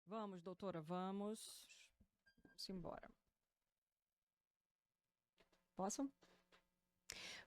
Vamos, doutora, vamos. Vamos embora. Posso?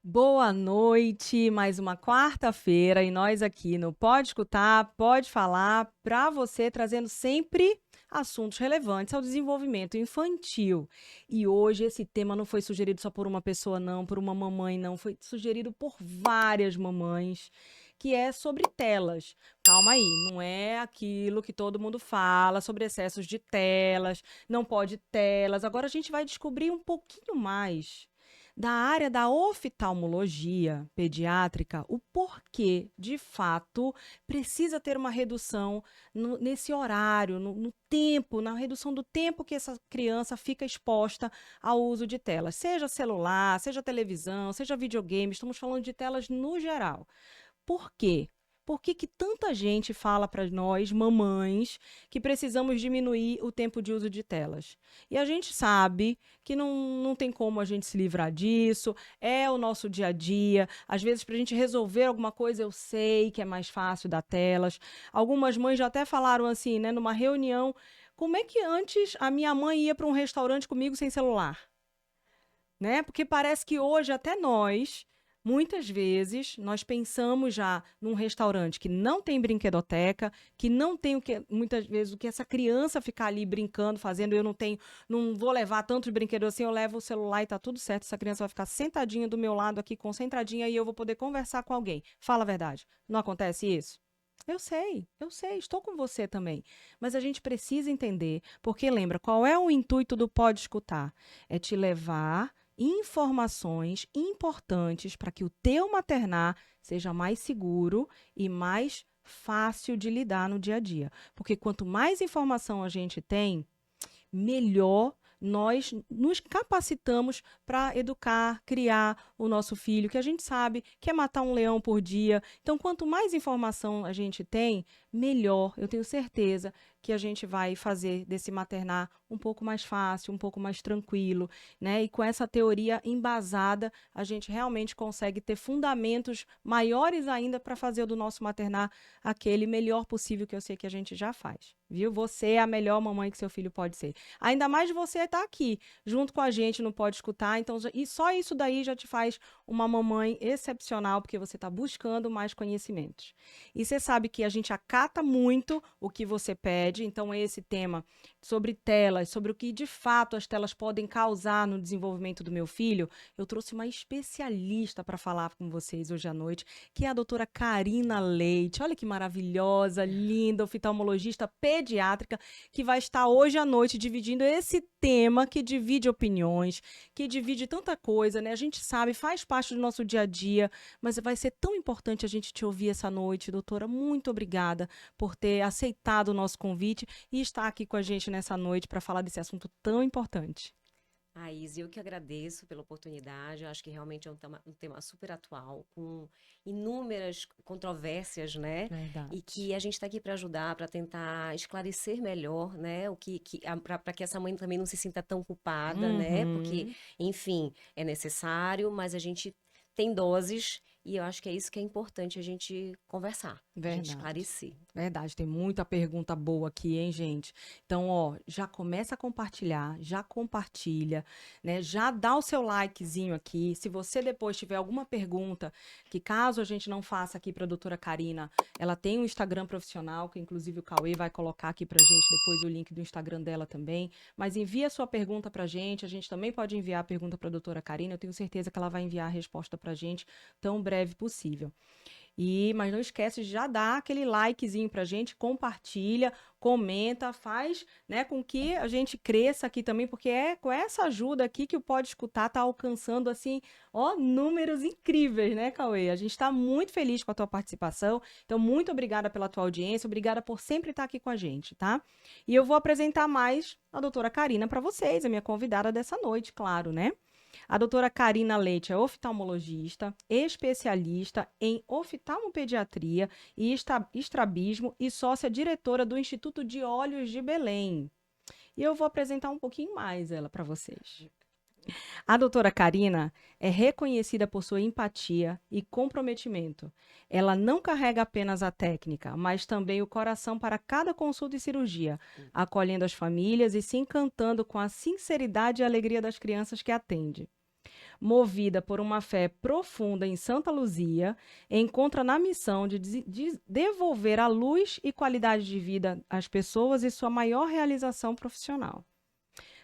Boa noite, mais uma quarta-feira e nós aqui no Pode Escutar, Pode Falar, para você trazendo sempre assuntos relevantes ao desenvolvimento infantil. E hoje esse tema não foi sugerido só por uma pessoa, não, por uma mamãe, não, foi sugerido por várias mamães, que é sobre telas. Calma aí, não é aquilo que todo mundo fala sobre excessos de telas, não pode telas. Agora a gente vai descobrir um pouquinho mais da área da oftalmologia pediátrica, o porquê, de fato, precisa ter uma redução nesse horário, no tempo, na redução do tempo que essa criança fica exposta ao uso de telas, seja celular, seja televisão, seja videogame, estamos falando de telas no geral. Por quê? Por que que tanta gente fala para nós, mamães, que precisamos diminuir o tempo de uso de telas? E a gente sabe que não tem como a gente se livrar disso, é o nosso dia a dia. Às vezes, para a gente resolver alguma coisa, eu sei que é mais fácil dar telas. Algumas mães já até falaram assim, né, numa reunião, como é que antes a minha mãe ia para um restaurante comigo sem celular? Né? Porque parece que hoje até nós, muitas vezes, nós pensamos já num restaurante que não tem brinquedoteca, que não tem o que, muitas vezes, o que essa criança ficar ali brincando, fazendo, eu não tenho, não vou levar tantos brinquedos assim, eu levo o celular e tá tudo certo, essa criança vai ficar sentadinha do meu lado aqui, concentradinha, e eu vou poder conversar com alguém. Fala a verdade. Não acontece isso? Eu sei, estou com você também. Mas a gente precisa entender, porque lembra, qual é o intuito do Pode Escutar? É te levar informações importantes para que o teu maternar seja mais seguro e mais fácil de lidar no dia a dia. Porque quanto mais informação a gente tem, melhor nós nos capacitamos para educar, criar o nosso filho, que a gente sabe que é matar um leão por dia. Então, quanto mais informação a gente tem, melhor. Eu tenho certeza que a gente vai fazer desse maternar um pouco mais fácil, um pouco mais tranquilo, né? E com essa teoria embasada, a gente realmente consegue ter fundamentos maiores ainda para fazer do nosso maternar aquele melhor possível que eu sei que a gente já faz. Viu? Você é a melhor mamãe que seu filho pode ser. Ainda mais você estar aqui, junto com a gente, não pode escutar. Então, e só isso daí já te faz uma mamãe excepcional, porque você está buscando mais conhecimentos. E você sabe que a gente acata muito o que você pede. Então, esse tema sobre telas, sobre o que de fato as telas podem causar no desenvolvimento do meu filho, eu trouxe uma especialista para falar com vocês hoje à noite, que é a doutora Karina Leite. Olha que maravilhosa, linda, oftalmologista pediátrica, que vai estar hoje à noite dividindo esse tema que divide opiniões, que divide tanta coisa, né? A gente sabe, faz parte do nosso dia a dia, mas vai ser tão importante a gente te ouvir essa noite, doutora. Muito obrigada por ter aceitado o nosso convite e estar aqui com a gente nessa noite para falar desse assunto tão importante. Isa, eu que agradeço pela oportunidade. Eu acho que realmente é um tema super atual, com inúmeras controvérsias, né? E Verdade. que a gente está aqui para ajudar, para tentar esclarecer melhor, né? Para que essa mãe também não se sinta tão culpada, né? Porque, Uhum. enfim, é necessário, mas a gente tem doses e eu acho que é isso que é importante a gente conversar, a gente Verdade. esclarecer. Verdade, tem muita pergunta boa aqui, hein, gente? Então, ó, já começa a compartilhar, já compartilha, né? Já dá o seu likezinho aqui. Se você depois tiver alguma pergunta, que caso a gente não faça aqui para a doutora Karina, ela tem um Instagram profissional, que inclusive o Cauê vai colocar aqui pra gente depois o link do Instagram dela também. Mas envia a sua pergunta pra gente, a gente também pode enviar a pergunta para a doutora Karina, eu tenho certeza que ela vai enviar a resposta pra gente tão breve possível. Mas não esquece de já dar aquele likezinho pra gente, compartilha, comenta, faz, né, com que a gente cresça aqui também, porque é com essa ajuda aqui que o Pode Escutar tá alcançando, assim, ó, números incríveis, né, Cauê? A gente tá muito feliz com a tua participação, então muito obrigada pela tua audiência, obrigada por sempre estar aqui com a gente, tá? E eu vou apresentar mais a doutora Karina para vocês, a minha convidada dessa noite, claro, né? A doutora Karina Leite é oftalmologista, especialista em oftalmopediatria e estrabismo e sócia-diretora do Instituto de Olhos de Belém. E eu vou apresentar um pouquinho mais ela para vocês. A doutora Karina é reconhecida por sua empatia e comprometimento. Ela não carrega apenas a técnica, mas também o coração para cada consulta e cirurgia, acolhendo as famílias e se encantando com a sinceridade e alegria das crianças que atende. Movida por uma fé profunda em Santa Luzia, encontra na missão de devolver a luz e qualidade de vida às pessoas e sua maior realização profissional.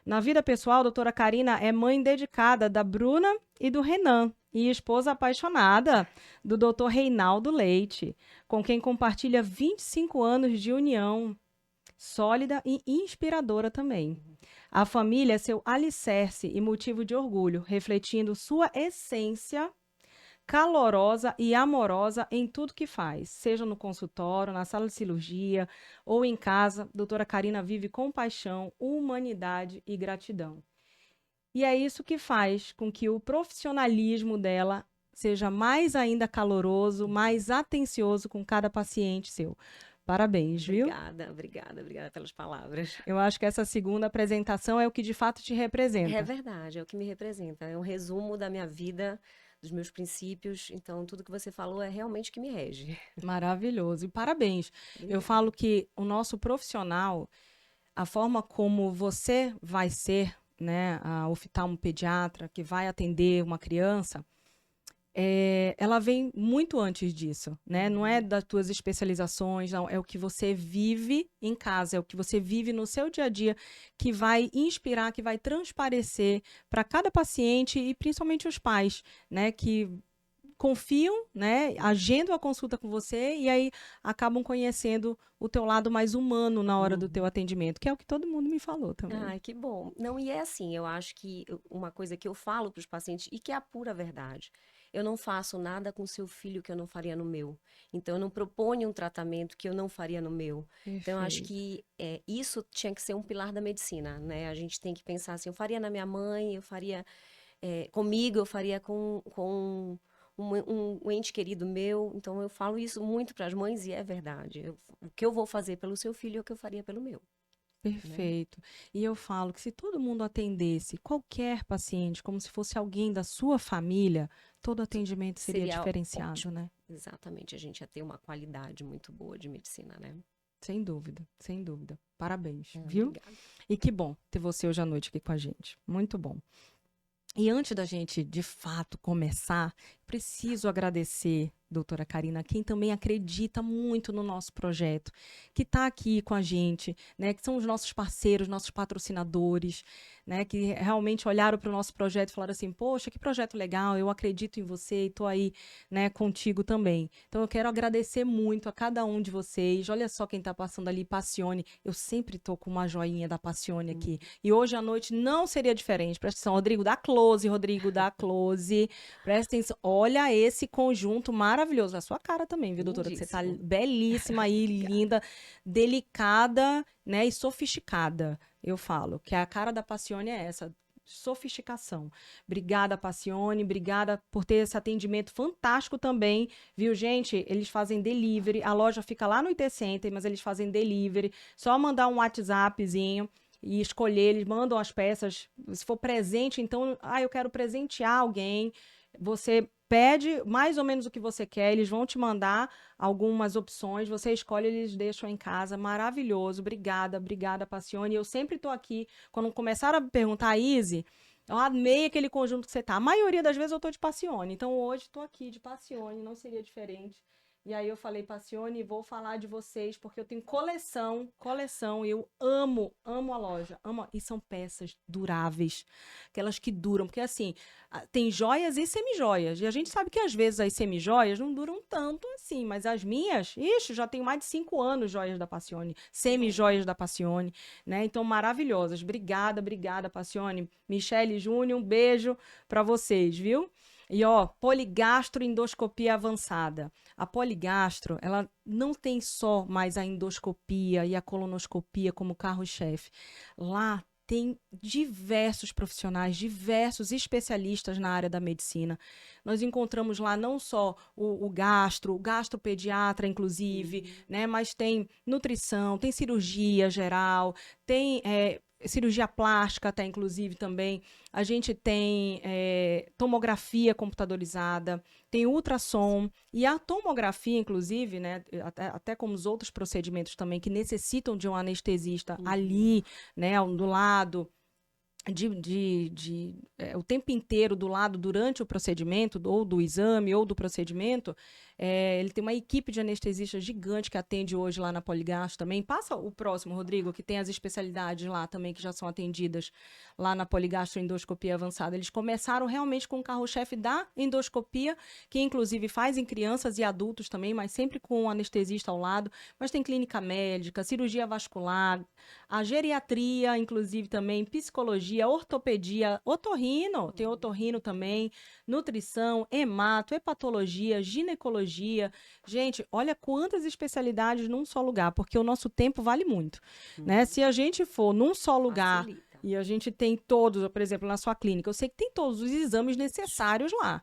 Na vida pessoal, a doutora Karina é mãe dedicada da Bruna e do Renan e esposa apaixonada do doutor Reinaldo Leite, com quem compartilha 25 anos de união sólida e inspiradora também. A família é seu alicerce e motivo de orgulho, refletindo sua essência calorosa e amorosa em tudo que faz, seja no consultório, na sala de cirurgia ou em casa. Doutora Karina vive compaixão, humanidade e gratidão. E é isso que faz com que o profissionalismo dela seja mais ainda caloroso, mais atencioso com cada paciente seu. Parabéns, viu? Obrigada pelas palavras. Eu acho que essa segunda apresentação é o que de fato te representa. É verdade, é o que me representa. É um resumo da minha vida, dos meus princípios. Então, tudo que você falou é realmente o que me rege. Maravilhoso. E parabéns. Obrigada. Eu falo que o nosso profissional, a forma como você vai ser, né, a oftalmopediatra que vai atender uma criança, ela vem muito antes disso, né? Não é das tuas especializações, não. É o que você vive em casa, é o que você vive no seu dia a dia que vai inspirar, que vai transparecer para cada paciente e principalmente os pais, né? Que confiam, né? Agendam a consulta com você e aí acabam conhecendo o teu lado mais humano na hora do teu atendimento, que é o que todo mundo me falou também. Ai, que bom. Não, e é assim, eu acho que uma coisa que eu falo para os pacientes e que é a pura verdade. Eu não faço nada com seu filho que eu não faria no meu. Então, eu não proponho um tratamento que eu não faria no meu. Então, eu acho que isso tinha que ser um pilar da medicina, né? A gente tem que pensar assim, eu faria na minha mãe, eu faria comigo, eu faria com um ente querido meu. Então, eu falo isso muito para as mães e é verdade. O que eu vou fazer pelo seu filho é o que eu faria pelo meu. Perfeito. E eu falo que se todo mundo atendesse qualquer paciente como se fosse alguém da sua família, todo atendimento seria diferenciado, ótimo. né? Exatamente, a gente ia ter uma qualidade muito boa de medicina, né? Sem dúvida, sem dúvida. Parabéns, viu? Obrigada. E que bom ter você hoje à noite aqui com a gente. Muito bom. E antes da gente, de fato, começar, preciso agradecer, doutora Karina, quem também acredita muito no nosso projeto, que está aqui com a gente, né, que são os nossos parceiros, nossos patrocinadores, né, que realmente olharam para o nosso projeto e falaram assim, poxa, que projeto legal, eu acredito em você e estou aí, né, contigo também. Então, eu quero agradecer muito a cada um de vocês. Olha só quem está passando ali, Passione. Eu sempre estou com uma joinha da Passione aqui. E hoje à noite não seria diferente. Presta atenção, Rodrigo da Close. Presta atenção. Olha esse conjunto maravilhoso. A sua cara também, viu, doutora? Você tá belíssima aí, linda, delicada, né, e sofisticada. Eu falo que a cara da Passione é essa, sofisticação. Obrigada, Passione, obrigada por ter esse atendimento fantástico também, viu, gente? Eles fazem delivery, a loja fica lá no IT Center, mas eles fazem delivery, só mandar um WhatsAppzinho e escolher, eles mandam as peças, se for presente, então, eu quero presentear alguém, você pede mais ou menos o que você quer, eles vão te mandar algumas opções, você escolhe, eles deixam em casa, maravilhoso, obrigada, Passione, eu sempre tô aqui, quando começaram a me perguntar, Izzy, eu amei aquele conjunto que você tá, a maioria das vezes eu tô de Passione, então hoje tô aqui de Passione, não seria diferente. E aí eu falei, Passione, vou falar de vocês, porque eu tenho coleção, e eu amo a loja, e são peças duráveis, aquelas que duram, porque assim, tem joias e semijoias, e a gente sabe que às vezes as semijoias não duram tanto assim, mas as minhas, já tenho mais de 5 anos joias da Passione, semijoias da Passione, né, então maravilhosas, obrigada, Passione, Michele Júnior, um beijo pra vocês, viu? E poligastroendoscopia avançada. A poligastro, ela não tem só mais a endoscopia e a colonoscopia como carro-chefe. Lá tem diversos profissionais, diversos especialistas na área da medicina. Nós encontramos lá não só o gastropediatra, inclusive, né, mas tem nutrição, tem cirurgia geral, tem cirurgia plástica, até inclusive também. A gente tem tomografia computadorizada, tem ultrassom. E a tomografia, inclusive, né, até como os outros procedimentos também, que necessitam de um anestesista ali, né, do lado. O tempo inteiro do lado durante o procedimento, ou do exame, ou do procedimento, ele tem uma equipe de anestesistas gigante que atende hoje lá na Poligastro também. Passa o próximo, Rodrigo, que tem as especialidades lá também que já são atendidas lá na Poligastro Endoscopia Avançada. Eles começaram realmente com o carro-chefe da endoscopia, que inclusive faz em crianças e adultos também, mas sempre com um anestesista ao lado. Mas tem clínica médica, cirurgia vascular, a geriatria, inclusive também, psicologia, ortopedia, otorrino, tem otorrino também, nutrição, hemato, hepatologia, ginecologia. Gente, olha quantas especialidades num só lugar, porque o nosso tempo vale muito, né? Se a gente for num só lugar Facilita. e a gente tem todos, por exemplo, na sua clínica, eu sei que tem todos os exames necessários lá.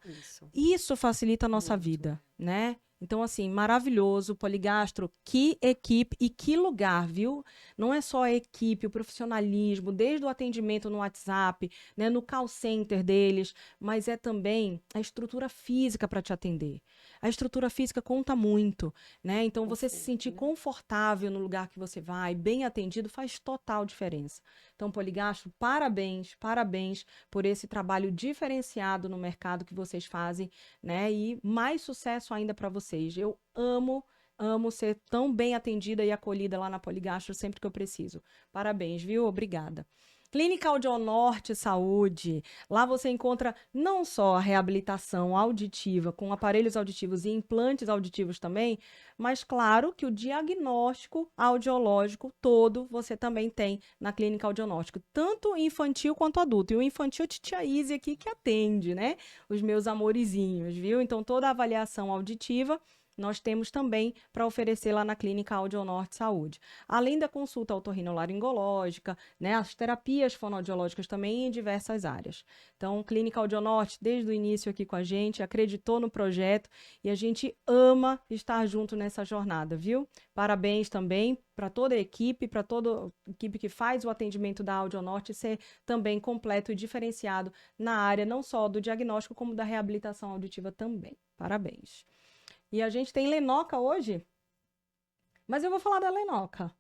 Isso facilita a nossa vida, né? Então, assim, maravilhoso, Poligastro, que equipe e que lugar, viu? Não é só a equipe, o profissionalismo, desde o atendimento no WhatsApp, né, no call center deles, mas é também a estrutura física para te atender. A estrutura física conta muito, né? Então, você se sentir confortável no lugar que você vai, bem atendido, faz total diferença. Então, Poligastro, parabéns, parabéns por esse trabalho diferenciado no mercado que vocês fazem, né? E mais sucesso ainda para vocês. Eu amo ser tão bem atendida e acolhida lá na Poligastro sempre que eu preciso. Parabéns, viu? Obrigada. Clínica Audionorte Saúde. Lá você encontra não só a reabilitação auditiva com aparelhos auditivos e implantes auditivos também, mas claro que o diagnóstico audiológico todo você também tem na Clínica Audionórtico, tanto infantil quanto adulto. E o infantil, Titia Izzy aqui que atende, né? Os meus amorizinhos, viu? Então toda a avaliação auditiva nós temos também para oferecer lá na Clínica Audionorte Saúde. Além da consulta otorrinolaringológica, né, as terapias fonoaudiológicas também em diversas áreas. Então, Clínica Audionorte, desde o início aqui com a gente, acreditou no projeto e a gente ama estar junto nessa jornada, viu? Parabéns também para toda a equipe, para toda a equipe que faz o atendimento da Audionorte ser também completo e diferenciado na área não só do diagnóstico, como da reabilitação auditiva também. Parabéns. E a gente tem Lenoca hoje, mas eu vou falar da Lenoca.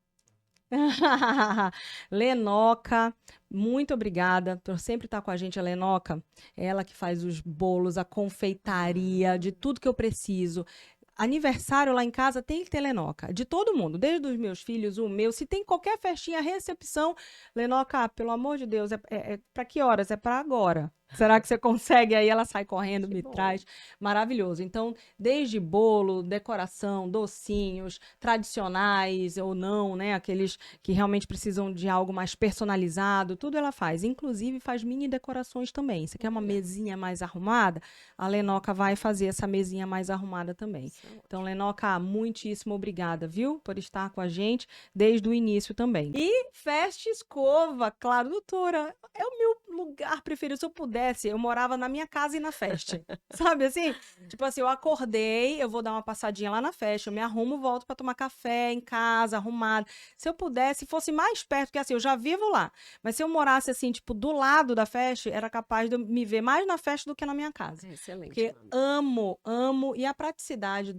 Lenoca, muito obrigada por sempre estar com a gente, a Lenoca. Ela que faz os bolos, a confeitaria, de tudo que eu preciso. Aniversário lá em casa tem que ter Lenoca, de todo mundo, desde os meus filhos, o meu. Se tem qualquer festinha, recepção, Lenoca, pelo amor de Deus, é para que horas? É para agora. Será que você consegue? Aí ela sai correndo, me traz. Maravilhoso. Então, desde bolo, decoração, docinhos, tradicionais ou não, né? Aqueles que realmente precisam de algo mais personalizado, tudo ela faz. Inclusive, faz mini decorações também. Você quer uma mesinha mais arrumada? A Lenoca vai fazer essa mesinha mais arrumada também. Então, Lenoca, muitíssimo obrigada, viu? Por estar com a gente desde o início também. E Festa Escova, claro, doutora, é o meu lugar preferido. Se eu pudesse, eu morava na minha casa e na festa. Sabe assim? Tipo assim, eu acordei, eu vou dar uma passadinha lá na festa, eu me arrumo, volto para tomar café em casa, arrumada. Se eu pudesse, fosse mais perto, porque assim, eu já vivo lá. Mas se eu morasse assim, tipo, do lado da festa, era capaz de eu me ver mais na festa do que na minha casa. Excelente. Porque amo, e a praticidade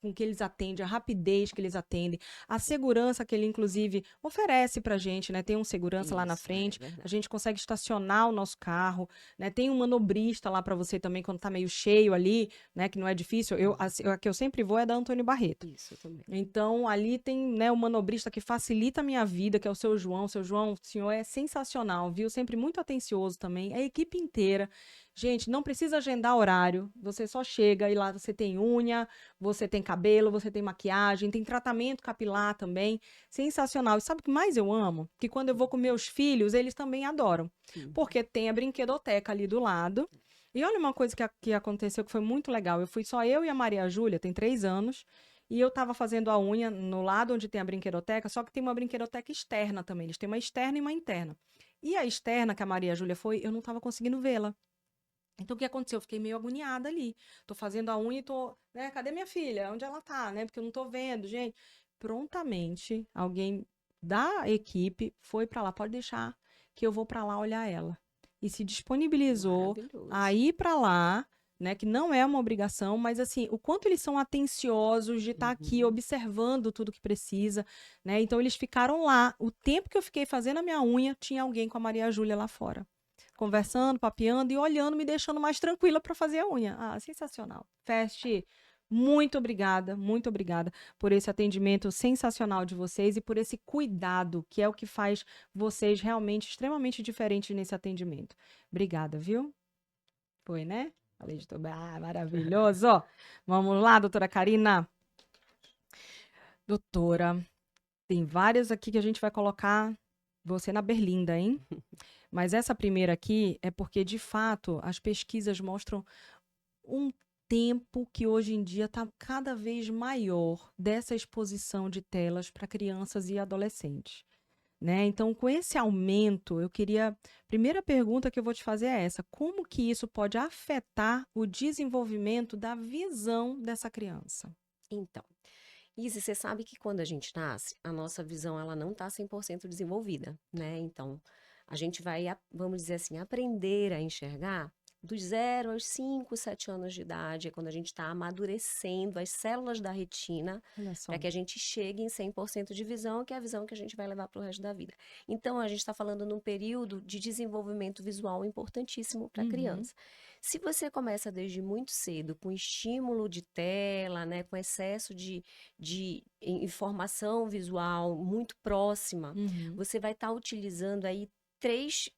com que eles atendem, a rapidez que eles atendem, a segurança que ele, inclusive, oferece pra gente, né? Tem um segurança lá na frente, a gente consegue estacionar o nosso carro, né? Tem um manobrista lá para você também, quando tá meio cheio ali, né? Que não é difícil. A que eu sempre vou é da Antônio Barreto. Isso também. Então, ali tem, né, um manobrista que facilita a minha vida, que é o seu João. Seu João, o senhor é sensacional, viu? Sempre muito atencioso também. A equipe inteira. Gente, não precisa agendar horário. Você só chega e lá você tem unha, você tem cabelo, você tem maquiagem, tem tratamento capilar também. Sensacional. E sabe o que mais eu amo? Que quando eu vou com meus filhos, eles também adoram. Porque tem a brinquedoteca ali do lado. E olha uma coisa que aconteceu que foi muito legal. Eu fui só eu e a Maria Júlia, tem 3 anos. E eu tava fazendo a unha no lado onde tem a brinquedoteca, só que tem uma brinquedoteca externa também. Eles têm uma externa e uma interna. E a externa, que a Maria Júlia foi, eu não tava conseguindo vê-la. Então, o que aconteceu? Eu fiquei meio agoniada ali. Tô fazendo a unha e tô, né? Cadê minha filha? Onde ela tá, né? Porque eu não tô vendo, gente. Prontamente, alguém da equipe foi para lá, pode deixar que eu vou para lá olhar ela. E se disponibilizou a Maravilhoso. ir para lá, né, que não é uma obrigação, mas assim, o quanto eles são atenciosos de estar aqui Uhum. observando tudo que precisa, né? Então eles ficaram lá. O tempo que eu fiquei fazendo a minha unha, tinha alguém com a Maria Júlia lá fora, conversando, papeando e olhando, me deixando mais tranquila para fazer a unha. Ah, sensacional. Feste, muito obrigada por esse atendimento sensacional de vocês e por esse cuidado, que é o que faz vocês realmente extremamente diferentes nesse atendimento. Obrigada, viu? Foi, né? Falei de tudo. Ah, maravilhoso. Vamos lá, doutora Karina. Doutora, tem várias aqui que a gente vai colocar você na berlinda, hein? Mas essa primeira aqui é porque, de fato, as pesquisas mostram um tempo que hoje em dia está cada vez maior dessa exposição de telas para crianças e adolescentes, né? Então, com esse aumento, eu queria. Primeira pergunta que eu vou te fazer é essa: como que isso pode afetar o desenvolvimento da visão dessa criança? Então, Izzy, você sabe que quando a gente nasce, a nossa visão ela não está 100% desenvolvida, né? Então, a gente vai, vamos dizer assim, aprender a enxergar dos 0 aos 5, 7 anos de idade, é quando a gente está amadurecendo as células da retina Olha só. para que a gente chegue em 100% de visão, que é a visão que a gente vai levar para o resto da vida. Então, a gente está falando num período de desenvolvimento visual importantíssimo para a Uhum, criança. Se você começa desde muito cedo com estímulo de tela, né, com excesso de informação visual muito próxima, uhum, você vai estar utilizando aí três,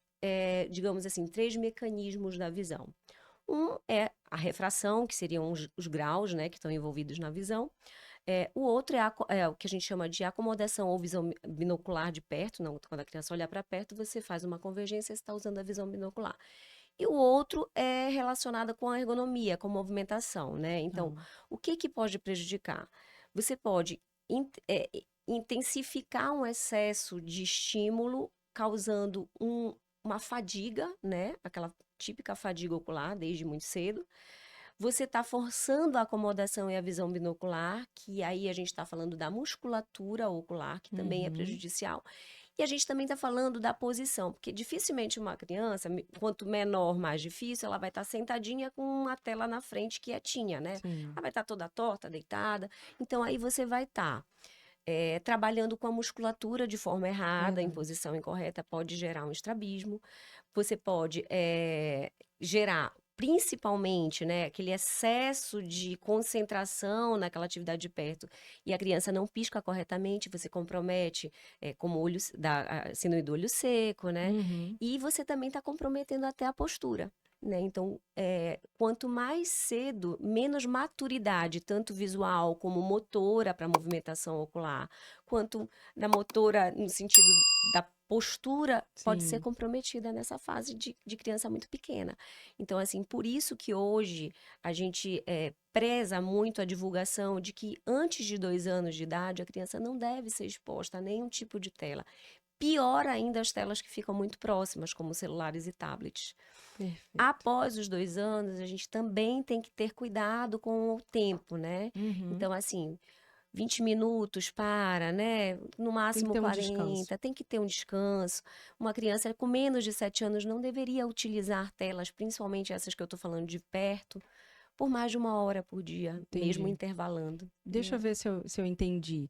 digamos assim, três mecanismos da visão. Um é a refração, que seriam os graus, né, que estão envolvidos na visão. O outro é o que a gente chama de acomodação ou visão binocular de perto. Não, quando a criança olha para perto, você faz uma convergência, você está usando a visão binocular. E o outro é relacionado com a ergonomia, com movimentação, né? Então, tá. o que que pode prejudicar? Você pode intensificar um excesso de estímulo, causando uma fadiga, né? Aquela típica fadiga ocular desde muito cedo. Você está forçando a acomodação e a visão binocular, que aí a gente está falando da musculatura ocular, que também é Uhum, prejudicial. E a gente também está falando da posição, porque dificilmente uma criança, quanto menor, mais difícil, ela vai estar sentadinha com uma tela na frente quietinha, né? sim. Ela vai estar toda torta, deitada. Então aí você vai estar trabalhando com a musculatura de forma errada, em Verdade. posição incorreta, pode gerar um estrabismo. Você pode gerar, principalmente, né, aquele excesso de concentração naquela atividade de perto e a criança não pisca corretamente, você compromete, como olho, a síndrome do olho seco, né? Uhum, E você também está comprometendo até a postura. Né? Então, quanto mais cedo, menos maturidade, tanto visual como motora para movimentação ocular, quanto na motora no sentido da postura, pode ser sim. comprometida nessa fase de criança muito pequena. Então, assim, por isso que hoje a gente preza muito a divulgação de que antes de 2 anos de idade a criança não deve ser exposta a nenhum tipo de tela. Pior ainda as telas que ficam muito próximas, como celulares e tablets. Perfeito. Após os 2 anos, a gente também tem que ter cuidado com o tempo, né? Uhum. Então, assim, 20 minutos para, né? No Tem que máximo ter um descanso. 40, tem que ter um descanso. Uma criança com menos de 7 anos não deveria utilizar telas, principalmente essas que eu estou falando de perto, por mais de 1 hora por dia, mesmo Entendi. intervalando, Deixa eu né? ver se eu entendi.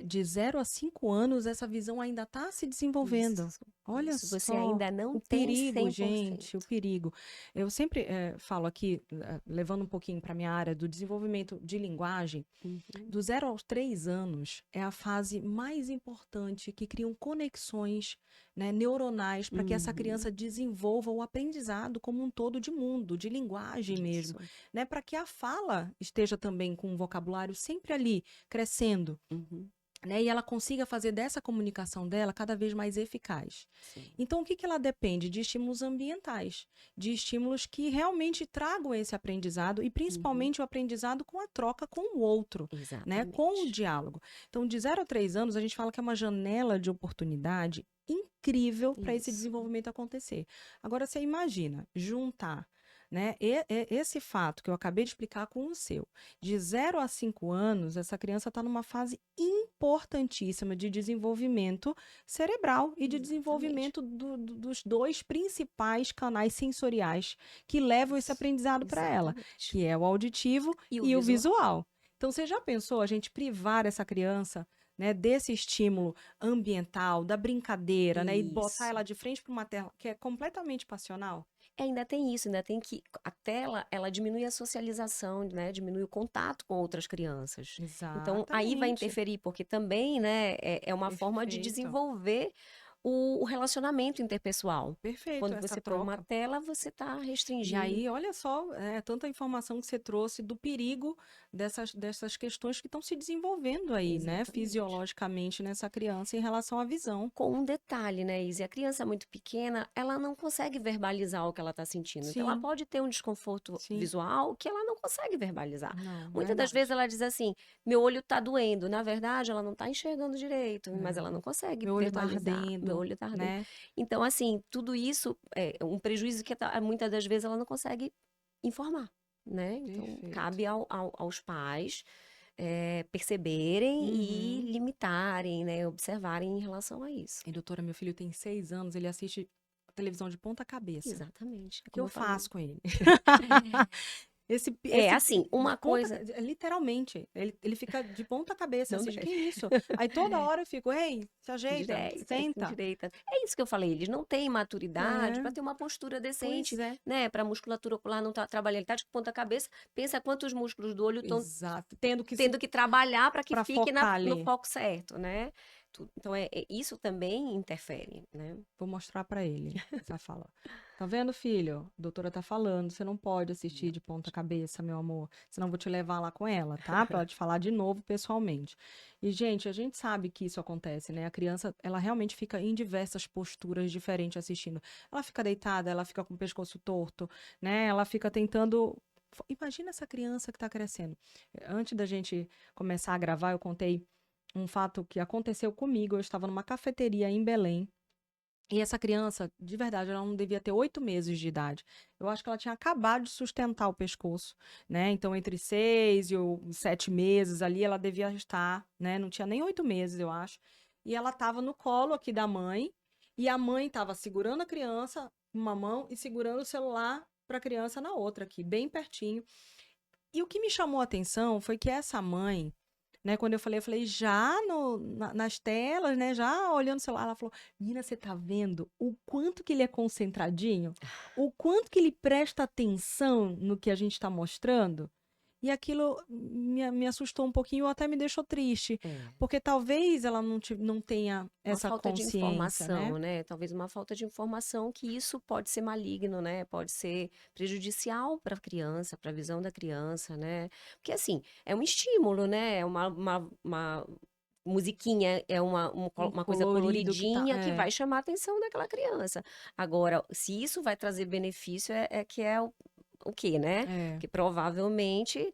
De 0 a 5 anos, essa visão ainda está se desenvolvendo. Isso, Olha isso. Você só, ainda não o tem perigo, 100%. gente, o perigo. Eu sempre falo aqui, levando um pouquinho para a minha área do desenvolvimento de linguagem, Uhum, do 0 aos 3 anos é a fase mais importante que criam conexões, né, neuronais para que essa uhum, criança desenvolva o aprendizado como um todo de mundo, de linguagem mesmo, isso. né, para que a fala esteja também com o vocabulário sempre ali crescendo, Uhum, né, e ela consiga fazer dessa comunicação dela cada vez mais eficaz. sim. Então, o que que ela depende? De estímulos ambientais, de estímulos que realmente tragam esse aprendizado e Uhum. principalmente o aprendizado com a troca com o outro, né, com o Exatamente. diálogo. Então, de 0 a 3 anos, a gente fala que é uma janela de oportunidade incrível para esse Isso. desenvolvimento acontecer. Agora, você imagina juntar né? Esse fato que eu acabei de explicar com o seu, de 0 a 5 anos, essa criança está numa fase importantíssima de desenvolvimento cerebral e de Exatamente. desenvolvimento dos dois principais canais sensoriais que levam esse Isso, aprendizado para ela, exatamente. que é o auditivo E o e o visual? visual. Então, você já pensou a gente privar essa criança, né, desse estímulo ambiental, da brincadeira, né, e botar Isso. ela de frente para uma tela que é completamente passional? Ainda tem isso, ainda tem que a tela, ela diminui a socialização, né, diminui o contato com outras crianças. Então, aí vai Exatamente. interferir, porque também, né, é uma forma de Perfeito. desenvolver o relacionamento interpessoal. Perfeito Quando essa você põe uma troca. tela, você está E restringindo. aí, olha só, tanta informação que você trouxe do perigo dessas questões que estão se desenvolvendo aí, né, Exatamente. fisiologicamente nessa criança em relação à visão. Com um detalhe, né, Izzy? A criança muito pequena, ela não consegue verbalizar o que ela está sentindo. Então, ela Sim, pode ter um desconforto sim. visual que ela não consegue verbalizar. Não, Muitas das vezes verdade. ela diz assim: meu olho está doendo. Na verdade, ela não está enxergando direito, mas É. ela não consegue Meu olho tá verbalizar. Meu ardendo, olho está ardendo. né? Então, assim, tudo isso é um prejuízo que muitas das vezes ela não consegue informar, né? Então, Perfeito. cabe aos pais perceberem e Uhum. limitarem, né, observarem em relação a isso. E doutora, meu filho tem 6 anos, ele assiste televisão de ponta cabeça. Exatamente, é O que como eu eu falei. faço com ele? Esse, É, esse assim, de uma ponta, coisa literalmente, ele fica de ponta cabeça não assistindo. deve. Que isso? Aí toda hora eu fico, ei, se ajeita, Se senta. endireita. É isso que eu falei, eles não têm maturidade É, para ter uma postura decente, pois é. né, para a musculatura ocular não tá trabalhando, ele tá de ponta cabeça, pensa quantos músculos do olho estão Exato. Tendo que se tendo que trabalhar para que para fique focar no ali. foco certo, né. Então isso também interfere, né. Vou mostrar para ele. Você vai falar. Tá vendo, filho? A doutora tá falando, você não pode assistir Não de ponta pode. cabeça, meu amor. Senão eu vou te levar lá com ela, tá? Para ela te falar de novo pessoalmente. E, gente, a gente sabe que isso acontece, né? A criança, ela realmente fica em diversas posturas diferentes assistindo. Ela fica deitada, ela fica com o pescoço torto, né? Ela fica tentando. Imagina essa criança que tá crescendo. Antes da gente começar a gravar, eu contei um fato que aconteceu comigo. Eu estava numa cafeteria em Belém. E essa criança, de verdade, ela não devia ter 8 meses de idade. Eu acho que ela tinha acabado de sustentar o pescoço, né? Então, entre 6 e 7 meses ali, ela devia estar, né? Não tinha nem 8 meses, eu acho. E ela estava no colo aqui da mãe, e a mãe estava segurando a criança com uma mão e segurando o celular para a criança na outra aqui, bem pertinho. E o que me chamou a atenção foi que essa mãe, né, quando eu falei, já nas telas, né, já olhando o celular, ela falou, menina, você tá vendo o quanto que ele é concentradinho? O quanto que ele presta atenção no que a gente está mostrando? E aquilo me assustou um pouquinho, ou até me deixou triste, É. porque talvez ela não tenha Uma essa falta de consciência, né? informação, né, talvez uma falta de informação que isso pode ser maligno, né, pode ser prejudicial para a criança, para a visão da criança, né. Porque, assim, é um estímulo, né, é uma musiquinha, é Um uma coisa colorido que tá. coloridinha que vai chamar a atenção daquela criança. Agora, se isso vai trazer benefício, que é o quê, né? É. Que provavelmente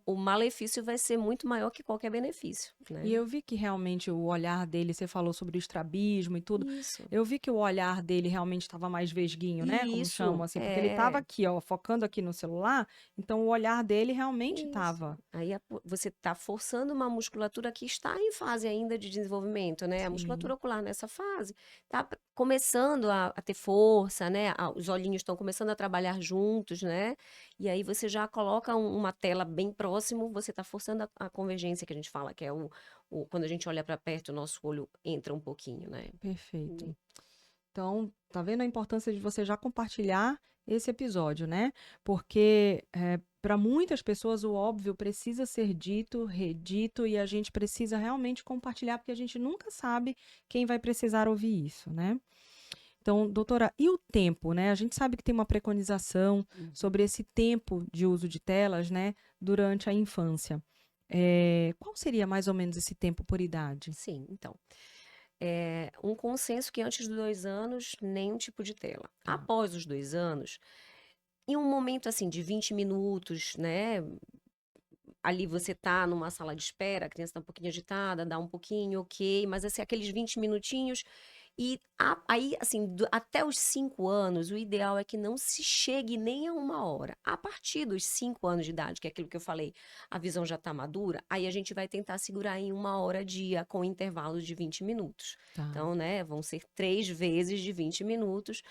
o malefício vai ser muito maior que qualquer benefício, E né? eu vi que realmente o olhar dele, você falou sobre o estrabismo e tudo. Isso. Eu vi que o olhar dele realmente estava mais vesguinho, né? Como chamam Isso, assim, porque ele estava é. aqui, ó, focando aqui no celular, então o olhar dele realmente Isso. estava. Aí você está forçando uma musculatura que está em fase ainda de desenvolvimento, né? A musculatura Sim, ocular nessa fase está começando a ter força, né? Os olhinhos estão começando a trabalhar juntos, né? E aí você já coloca uma tela bem próximo, você está forçando a convergência que a gente fala, que é quando a gente olha para perto, o nosso olho entra um pouquinho, né? perfeito. Então, tá vendo a importância de você já compartilhar esse episódio, né? Porque para muitas pessoas o óbvio precisa ser dito, redito, e a gente precisa realmente compartilhar, porque a gente nunca sabe quem vai precisar ouvir isso, né? Então, doutora, e o tempo, né? A gente sabe que tem uma preconização Uhum. sobre esse tempo de uso de telas, né, durante a infância. Qual seria mais ou menos esse tempo por idade? Sim, então. Um consenso que antes dos 2 anos, nenhum tipo de tela. Tá. Após os 2 anos, em um momento assim de 20 minutos, né? Ali você tá numa sala de espera, a criança tá um pouquinho agitada, dá um pouquinho, ok, mas assim, aqueles 20 minutinhos, Aí, assim, até os 5 anos, o ideal é que não se chegue nem a 1 hora. A partir dos 5 anos de idade, que é aquilo que eu falei, a visão já está madura, aí a gente vai tentar segurar em 1 hora dia, com intervalos de 20 minutos. Tá. Então, né, vão ser 3 vezes de 20 minutos.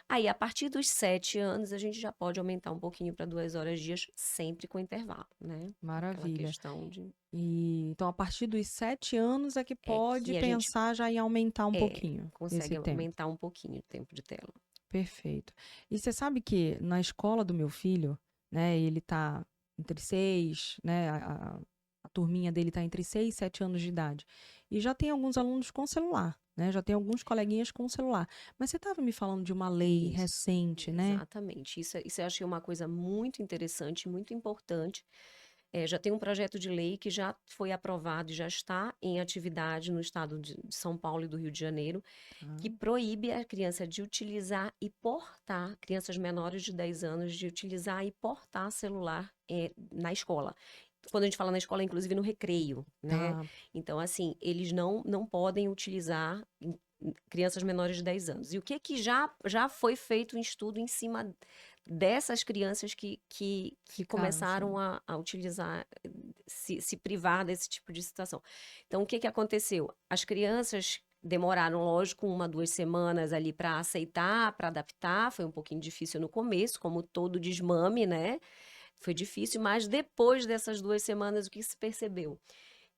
Aí, a partir dos 7 anos, a gente já pode aumentar um pouquinho para 2 horas dias, sempre com intervalo, né? Aquela Maravilha. questão de Então, a partir dos 7 anos é que é pode que a gente pensar já em aumentar um pouquinho consegue esse tempo. aumentar um pouquinho o tempo de tela. Perfeito. E você sabe que na escola do meu filho, né, ele tá entre 6, né, a turminha dele tá entre 6 e 7 anos de idade. E já tem alguns alunos com celular, né, já tem alguns coleguinhas com celular. Mas você estava me falando de uma lei Isso, recente, né? exatamente. Isso eu achei uma coisa muito interessante, muito importante. Já tem um projeto de lei que já foi aprovado e já está em atividade no estado de São Paulo e do Rio de Janeiro, que Tá. proíbe a criança de utilizar e portar, crianças menores de 10 anos, de utilizar e portar celular na escola. Quando a gente fala na escola, inclusive no recreio, né? Tá. Então, assim, eles não podem utilizar crianças menores de 10 anos. E o que já foi feito em estudo em cima dessas crianças que Ficaram começaram sem. a utilizar, se privar desse tipo de situação. Então, o que aconteceu? As crianças demoraram, lógico, 1, 2 semanas ali para aceitar, para adaptar. Foi um pouquinho difícil no começo, como todo desmame, né? Foi difícil, mas depois dessas 2 semanas, o que se percebeu?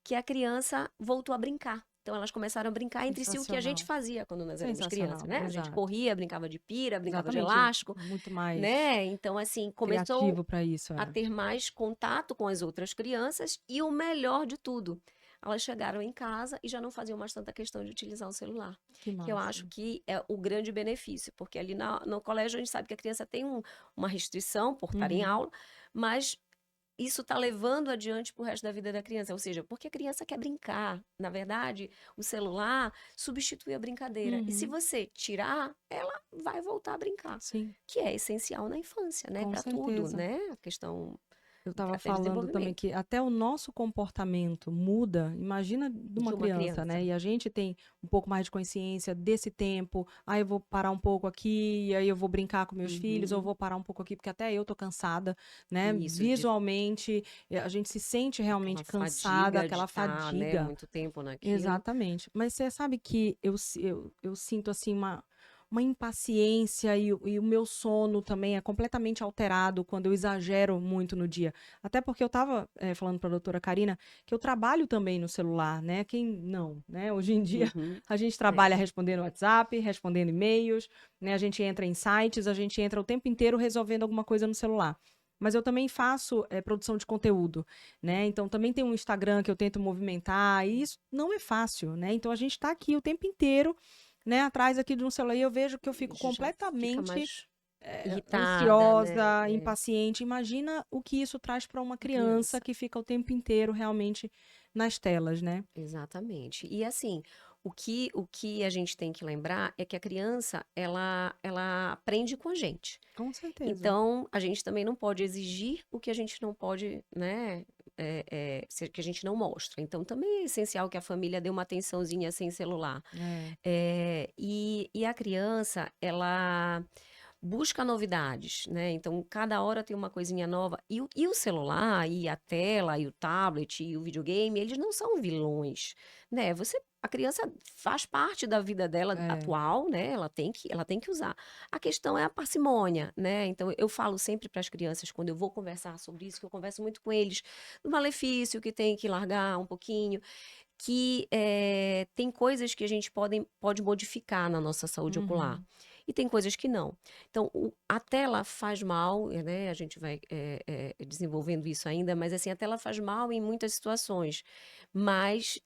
Que a criança voltou a brincar. Então, elas começaram a brincar entre si, o que a gente Sensacional. fazia quando nós éramos crianças, Sensacional, né? A gente exato. corria, brincava de pira, brincava de Exatamente. elástico, Muito mais né? Então, assim, começou criativo para isso, a é. ter mais contato com as outras crianças e o melhor de tudo, elas chegaram em casa e já não faziam mais tanta questão de utilizar o celular, Que que eu massa. acho que é o grande benefício, porque ali no colégio a gente sabe que a criança tem uma restrição por estar em Uhum. aula, mas isso está levando adiante para o resto da vida da criança, ou seja, porque a criança quer brincar. Na verdade, o celular substitui a brincadeira. E se Uhum. você tirar, ela vai voltar a brincar, Sim, que é essencial na infância, né? com Para tudo, certeza. né? A questão Eu estava até de falando também desenvolvimento que até o nosso comportamento muda, imagina de uma de uma criança, criança. né? E a gente tem um pouco mais de consciência desse tempo. Aí eu vou parar um pouco aqui, e aí eu vou brincar com meus filhos, ou eu Uhum. vou parar um pouco aqui, porque até eu tô cansada, né? E isso de Visualmente, a gente se sente aquela realmente cansada, fadiga de aquela estar, né, fadiga. muito tempo naquilo. Exatamente. Mas você sabe que eu sinto assim uma impaciência e o meu sono também é completamente alterado quando eu exagero muito no dia. Até porque eu estava falando para a doutora Karina que eu trabalho também no celular, né? Quem não, né? Hoje em dia Uhum. a gente É, trabalha respondendo WhatsApp, respondendo e-mails, né? A gente entra em sites, a gente entra o tempo inteiro resolvendo alguma coisa no celular. Mas eu também faço produção de conteúdo, né? Então também tem um Instagram que eu tento movimentar, e isso não é fácil, né? Então a gente está aqui o tempo inteiro, né, atrás aqui de um celular, e eu vejo que eu fico já fica completamente mais irritada, né? ansiosa, impaciente. Imagina o que isso traz para uma A criança criança. que fica o tempo inteiro realmente nas telas, né? Exatamente. E assim, o que a gente tem que lembrar é que a criança, ela aprende com a gente. Com certeza. Então, a gente também não pode exigir o que a gente não pode, né, que a gente não mostra. Então, também é essencial que a família dê uma atençãozinha sem celular. É. E a criança, ela busca novidades, né? Então, cada hora tem uma coisinha nova. E o celular, e a tela, e o tablet, e o videogame, eles não são vilões, né? A criança faz parte da vida dela É. atual, né? Ela tem que usar. A questão é a parcimônia, né? Então, eu falo sempre para as crianças, quando eu vou conversar sobre isso, que eu converso muito com eles, do malefício que tem que largar um pouquinho, que tem coisas que a gente pode modificar na nossa saúde ocular. Uhum. E tem coisas que não. Então, a tela faz mal, né? A gente vai desenvolvendo isso ainda, mas assim, a tela faz mal em muitas situações. Mas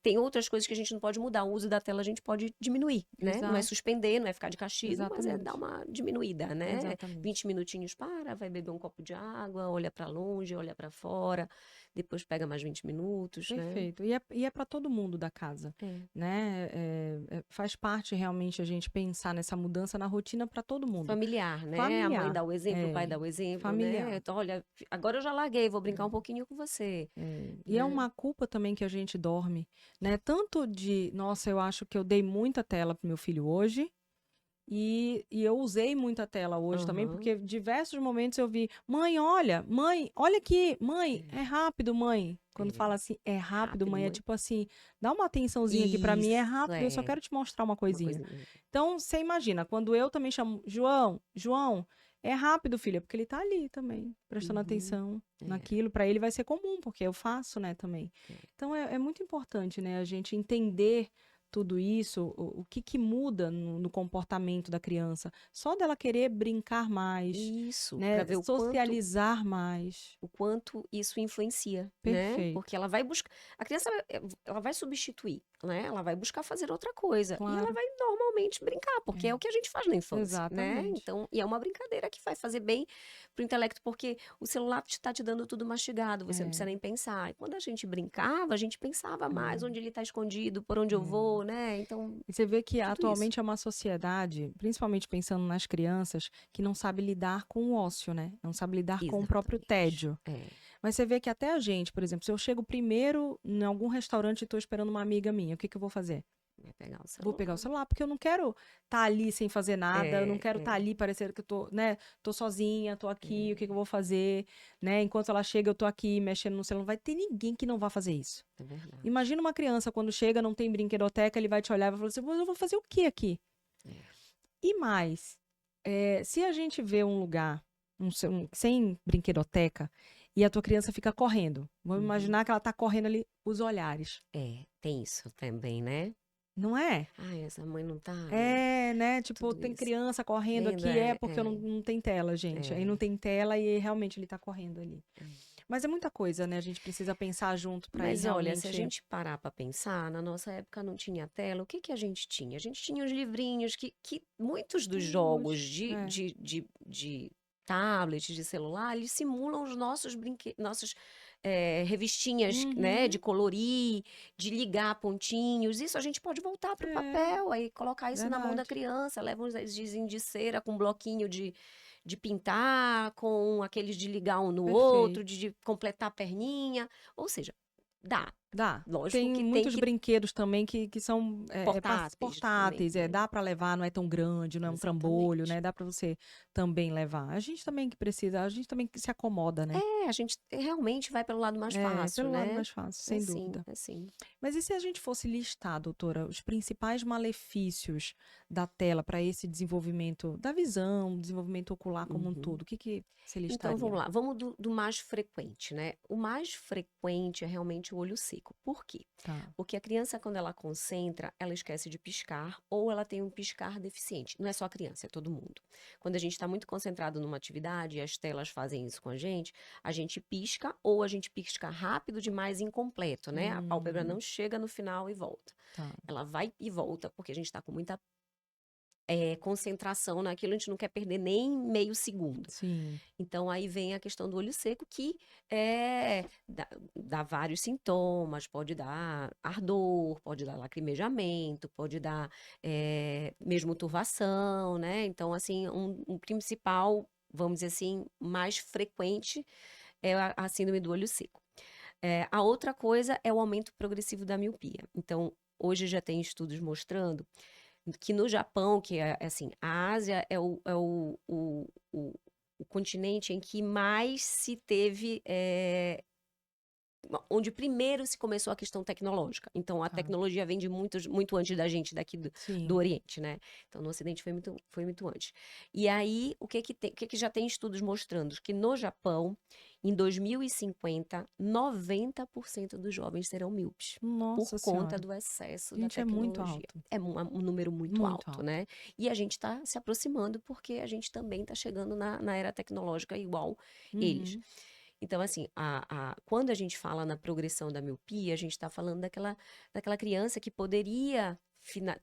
tem outras coisas que a gente não pode mudar. O uso da tela a gente pode diminuir, né? Não é Exato. suspender, não é ficar de castigo, mas é dar Exatamente. uma diminuída, né? Exatamente. 20 minutinhos vai beber um copo de água, olha para longe, olha para fora. depois pega mais 20 minutos, né? Perfeito. E é para todo mundo da casa, É. né? Faz parte realmente a gente pensar nessa mudança na rotina para todo mundo. Familiar, né? A mãe Familiar. dá o exemplo, o pai dá o exemplo, né? Familiar. Então, olha, agora eu já larguei, vou brincar um pouquinho com você, E é né? uma culpa também que a gente dorme, né? Tanto de, nossa, eu acho que eu dei muita tela pro meu filho hoje, e eu usei muita tela hoje também, Aham. porque diversos momentos eu vi, mãe, olha aqui, mãe, é rápido, mãe. Quando fala assim, é rápido, Rápido, mãe, é mãe. tipo assim, dá uma atençãozinha aqui pra mim, é Isso, rápido, eu só quero te mostrar uma uma coisinha. coisinha. Então, você imagina, quando eu também chamo, João, é rápido, filha, porque ele tá ali também, prestando Uhum. atenção É, naquilo, pra ele vai ser comum, porque eu faço, né, também. é. Então, é muito importante, né, a gente entender tudo isso, o que que muda no comportamento da criança, só dela querer brincar mais, Isso, para né, ver socializar mais. o quanto isso influencia, né? Perfeito, Porque ela vai buscar, a criança, ela vai substituir, né? Ela vai buscar fazer outra coisa e ela claro, vai normalmente brincar, porque é o que a gente faz na infância, né? exatamente. Então, e é uma brincadeira que vai fazer bem pro intelecto, porque o celular está te dando tudo mastigado, você não precisa É, nem pensar. E quando a gente brincava, a gente pensava mais é, onde ele está escondido, por onde eu é. vou, né? Então, E você vê que tudo isso. atualmente é uma sociedade, principalmente pensando nas crianças, que não sabe lidar com o ócio, né? Não sabe lidar com o próprio Exatamente. tédio. É, Mas você vê que até a gente, por exemplo, se eu chego primeiro em algum restaurante e estou esperando uma amiga minha, o que que eu vou fazer? vai pegar o Vou pegar o celular. celular, porque eu não quero estar ali sem fazer nada, eu não É, quero estar é, ali parecendo que eu tô, né, tô sozinha, tô aqui, o que que é, eu vou fazer, né? Enquanto ela chega, eu tô aqui mexendo no celular. Não vai ter ninguém que não vá fazer isso. é verdade. Imagina uma criança quando chega, não tem brinquedoteca, ele vai te olhar e vai falar assim: "Mas eu vou fazer o que aqui?" É. E mais, se a gente vê um lugar sem brinquedoteca e a tua criança fica correndo, vamos Uhum. imaginar que ela tá correndo ali, os olhares, É, tem isso também, né? não é? Ai, essa mãe não tá, né? É, né? Tipo, Tudo tem isso. criança correndo Vendo, aqui, é porque eu não tem tela, gente. Aí não é, tem tela e realmente ele tá correndo ali. é. Mas é muita coisa, né? A gente precisa pensar junto pra ir Mas olha, se a realmente. gente parar para pensar, na nossa época não tinha tela, o que que a gente tinha? A gente tinha os livrinhos que muitos dos Tem jogos hoje. É. de tablet, de celular, eles simulam os nossos nossos revistinhas, né, de Uhum. colorir, de ligar pontinhos. Isso a gente pode voltar para o É, papel, aí colocar isso na mão da verdade. criança, leva uns gizinhos de cera com um bloquinho de pintar, com aqueles de ligar um no outro, Perfeito. de completar a perninha. Ou seja, dá. Dá. Lógico Tem que tem muitos que brinquedos também que são portáteis também, portáteis, né? dá para levar, não é tão grande, não é um trambolho, Exatamente. né? Dá para você também levar. A gente também que precisa, a gente também que se acomoda, né? É, a gente realmente vai pelo lado mais É, fácil, pelo lado né? mais fácil, É sem assim, dúvida. é assim. Mas e se a gente fosse listar, doutora, os principais malefícios da tela para esse desenvolvimento da visão, desenvolvimento ocular como um Uhum. todo? O que que você Então listaria? vamos lá, vamos do mais frequente, né? O mais frequente é realmente o olho seco. Por quê? Tá. Porque a criança, quando ela concentra, ela esquece de piscar ou ela tem um piscar deficiente. Não é só a criança, é todo mundo. Quando a gente está muito concentrado numa atividade e as telas fazem isso com a gente pisca ou a gente pisca rápido demais e incompleto, né? A pálpebra Hum, não chega no final e volta. tá. Ela vai e volta, porque a gente está com muita concentração naquilo, a gente não quer perder nem meio segundo. Sim. Então, aí vem a questão do olho seco, que dá vários sintomas, pode dar ardor, pode dar lacrimejamento, pode dar mesmo turvação, né? Então, assim, um principal, vamos dizer assim, mais frequente é a síndrome do olho seco. A outra coisa é o aumento progressivo da miopia. Então, hoje já tem estudos mostrando que no Japão, que é assim, a Ásia o continente em que mais se teve, onde primeiro se começou a questão tecnológica. Então, a Tá. tecnologia vem de muito antes da gente daqui do Sim. Oriente, né? Então, no Ocidente foi muito antes. E aí, o que que tem, o que que já tem estudos mostrando? Que no Japão, em 2050, 90% dos jovens serão míopes. Por Nossa conta Senhora. do excesso da Gente, é muito tecnologia. alto. É um número muito Muito alto, alto. né? E a gente está se aproximando porque a gente também está chegando na era tecnológica igual eles. Uhum. Então, assim, quando a gente fala na progressão da miopia, a gente está falando daquela criança que poderia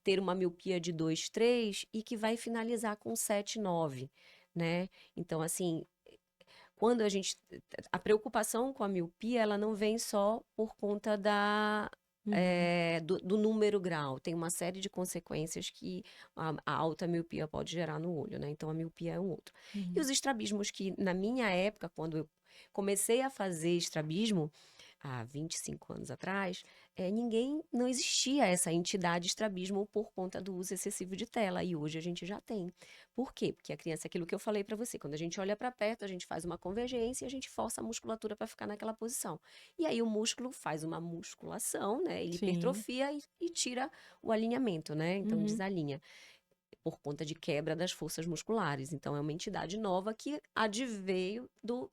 ter uma miopia de 2, 3 e que vai finalizar com 7, 9, né? Então, assim, quando a preocupação com a miopia, ela não vem só por conta do número grau. Tem uma série de consequências que a alta miopia pode gerar no olho, né? Então, a miopia é um outro. E Uhum. os estrabismos que, na minha época, quando eu comecei a fazer estrabismo, há 25 anos atrás, não existia essa entidade estrabismo por conta do uso excessivo de tela, e hoje a gente já tem. Por quê? Porque a criança, aquilo que eu falei para você, quando a gente olha para perto, a gente faz uma convergência e a gente força a musculatura para ficar naquela posição. E aí o músculo faz uma musculação, né? Ele Sim. hipertrofia e tira o alinhamento, né? Então Uhum. desalinha por conta de quebra das forças musculares. Então, é uma entidade nova que adveio Do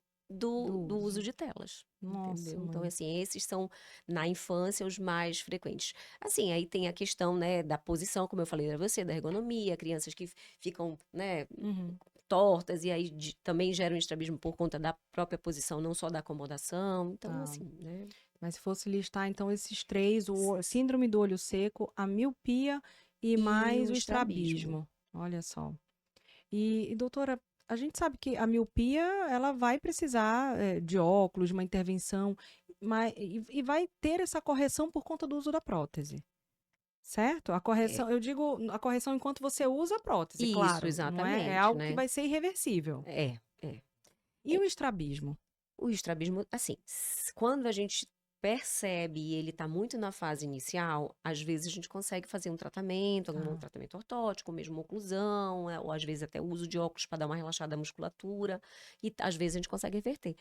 do uso uso. de telas, Nossa, entendeu? Então, mãe. assim, esses são, na infância, os mais frequentes. Assim, aí tem a questão, né, da posição, como eu falei para você, da ergonomia, crianças que ficam, né, Uhum. tortas, e aí também geram estrabismo por conta da própria posição, não só da acomodação. Então, Tá. assim, né? Mas se fosse listar, então, esses três, síndrome do olho seco, a miopia e E mais o o estrabismo. estrabismo. Olha só. Doutora, a gente sabe que a miopia, ela vai precisar de óculos, de uma intervenção, e vai ter essa correção por conta do uso da prótese, certo? A É, correção, eu digo a correção enquanto você usa a prótese, isso, claro, não é? É exatamente, algo que né? vai ser irreversível. É. E o estrabismo? O estrabismo, assim, quando a gente percebe e ele está muito na fase inicial, às vezes a gente consegue fazer um tratamento, algum Tá, tratamento ortótico, mesmo uma oclusão, ou às vezes até o uso de óculos para dar uma relaxada na musculatura, e às vezes a gente consegue reverter.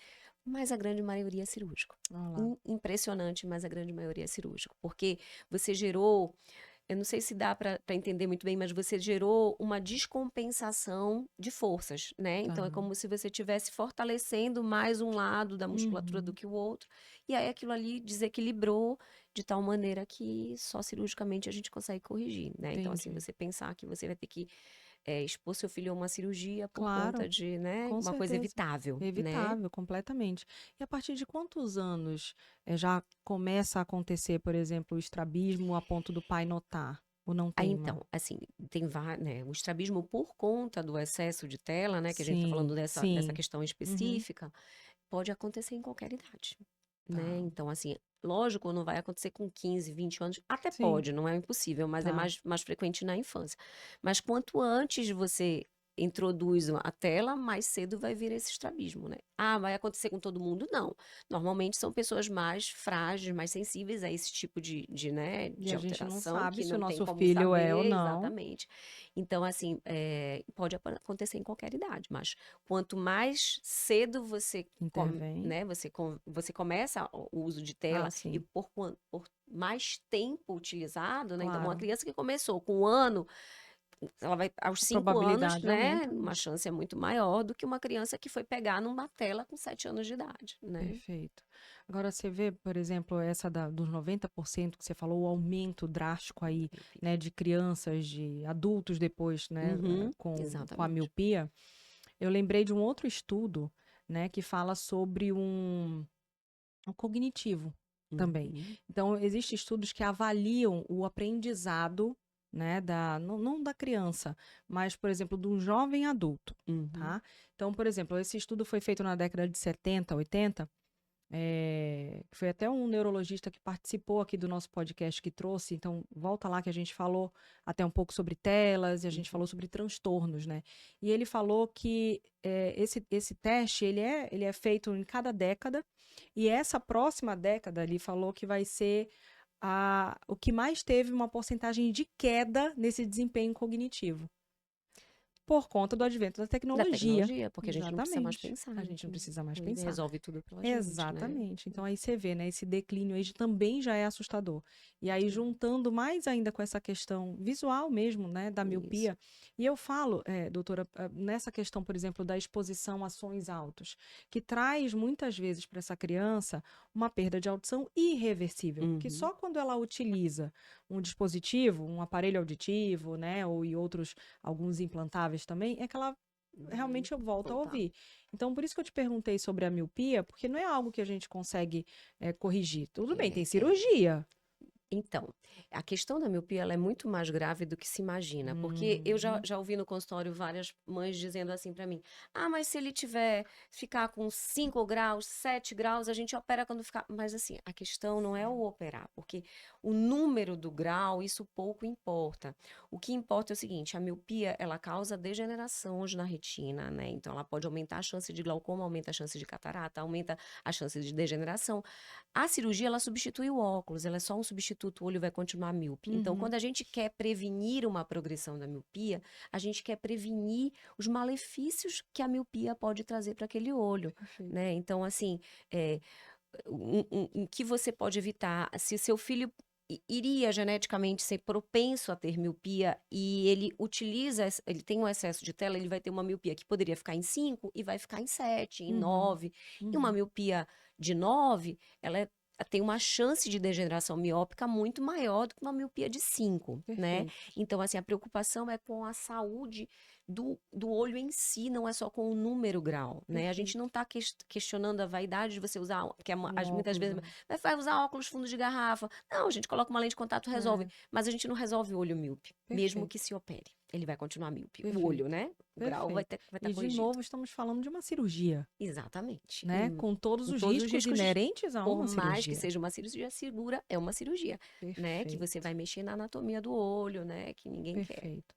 Mas a grande maioria é cirúrgico. vamos lá. Impressionante, mas a grande maioria é cirúrgico. Porque você gerou, eu não sei se dá para entender muito bem, mas você gerou uma descompensação de forças, né? Tá. Então é como se você estivesse fortalecendo mais um lado da musculatura do Uhum. que o outro, e aí aquilo ali desequilibrou de tal maneira que só cirurgicamente a gente consegue corrigir, né? Então, assim, Entendi. você pensar que você vai ter que expor seu filho a uma cirurgia por Claro, conta de, né, com uma coisa certeza. evitável, né? Evitável, completamente. E a partir de quantos anos já começa a acontecer, por exemplo, o estrabismo a ponto do pai notar? Ou não Aí teima? então, assim, né, o estrabismo por conta do excesso de tela, né, que a gente está falando Sim, dessa sim. questão Uhum. específica, pode acontecer em qualquer idade, né? Tá. Então, assim, lógico, não vai acontecer com 15, 20 anos, até Sim, pode, não é impossível, mas é tá. mais frequente na infância. Mas quanto antes você introduz a tela, mais cedo vai vir esse estrabismo, né? Ah, vai acontecer com todo mundo? Não. Normalmente são pessoas mais frágeis, mais sensíveis a esse tipo né, E de a gente não alteração, sabe que se o não tem nosso como filho é ou saber não. exatamente. Então, assim, pode acontecer em qualquer idade, mas quanto mais cedo você Intervém. né, você começa o uso de Ah, tela e sim, por mais tempo utilizado, né? Então, uma claro. criança que começou com 1 ano, ela vai aos A 5 anos, probabilidade né? aumenta Uma muito. chance é muito maior do que uma criança que foi pegar numa tela com 7 anos de idade, né? Perfeito. Agora, você vê, por exemplo, essa dos 90% que você falou, o aumento drástico aí, né, de crianças, de adultos depois, né, Uhum, com a exatamente. miopia. Eu lembrei de um outro estudo, né, que fala sobre um cognitivo também. Uhum, Então, existem estudos que avaliam o aprendizado, né, não da criança, mas, por exemplo, de um jovem adulto, uhum, tá? Então, por exemplo, esse estudo foi feito na década de 70, 80, foi até um neurologista que participou aqui do nosso podcast que trouxe, então volta lá que a gente falou até um pouco sobre telas e a gente uhum. falou sobre transtornos, né? E ele falou que esse teste ele é feito em cada década e essa próxima década ele falou que vai ser o que mais teve uma porcentagem de queda nesse desempenho cognitivo. Por conta do advento da Da tecnologia. tecnologia, porque a gente não precisa mais Exatamente. pensar, A né? gente não precisa mais Ele pensar. resolve tudo pela gente, né? Exatamente. Então aí você vê, né, esse declínio aí também já é assustador. E aí juntando mais ainda com essa questão visual mesmo, né, da Isso. miopia. E eu falo, doutora, nessa questão, por exemplo, da exposição a sons altos, que traz muitas vezes para essa criança uma perda de audição irreversível, que Uhum. só quando ela utiliza um dispositivo, um aparelho auditivo, né, ou e outros alguns implantáveis também, é que ela Vai realmente eu volto a voltar. ouvir. Então, por isso que eu te perguntei sobre a miopia, porque não é algo que a gente consegue corrigir. Tudo bem, tem É. cirurgia, Então, a questão da miopia ela é muito mais grave do que se imagina, porque eu já, Hum, já ouvi no consultório várias mães dizendo assim para mim: ah, mas se ele ficar com 5 graus, 7 graus, a gente opera quando ficar. Mas assim, a questão não é o operar, porque o número do grau, isso pouco importa. O que importa é o seguinte: a miopia ela causa degenerações na retina, né? Então, ela pode aumentar a chance de glaucoma, aumenta a chance de catarata, aumenta a chance de degeneração. A cirurgia, ela substitui o óculos, ela é só um substituto, o olho vai continuar míope. Então, uhum, quando a gente quer prevenir uma progressão da miopia, a gente quer prevenir os malefícios que a miopia pode trazer para aquele olho, perfeito. né? Então, assim, é, o que você pode evitar? Se seu filho iria geneticamente ser propenso a ter miopia e ele utiliza, ele tem um excesso de tela, ele vai ter uma miopia que poderia ficar em 5 e vai ficar em 7, em Uhum, 9. E uma uhum, miopia de 9, tem uma chance de degeneração miópica muito maior do que uma miopia de 5, né? perfeito. Então, assim, a preocupação é com a saúde do olho em si, não é só com o número grau, né? A gente Perfeito. não está questionando a vaidade de você usar, porque Um muitas óculos, vezes né? vai usar óculos fundo de garrafa. Não, a gente coloca uma lente de contato, resolve. É, Mas a gente não resolve o olho míope, mesmo que perfeito, se opere. Ele vai continuar míope. O olho, perfeito, né? O grau vai perfeito. estar E de corrigido. novo estamos falando de uma cirurgia, Exatamente. né? Com todos Com os todos os riscos riscos, inerentes a por uma mais que cirurgia. seja uma cirurgia segura, é uma cirurgia, né? Que você Perfeito, vai mexer na anatomia do olho, né? Que ninguém quer. perfeito.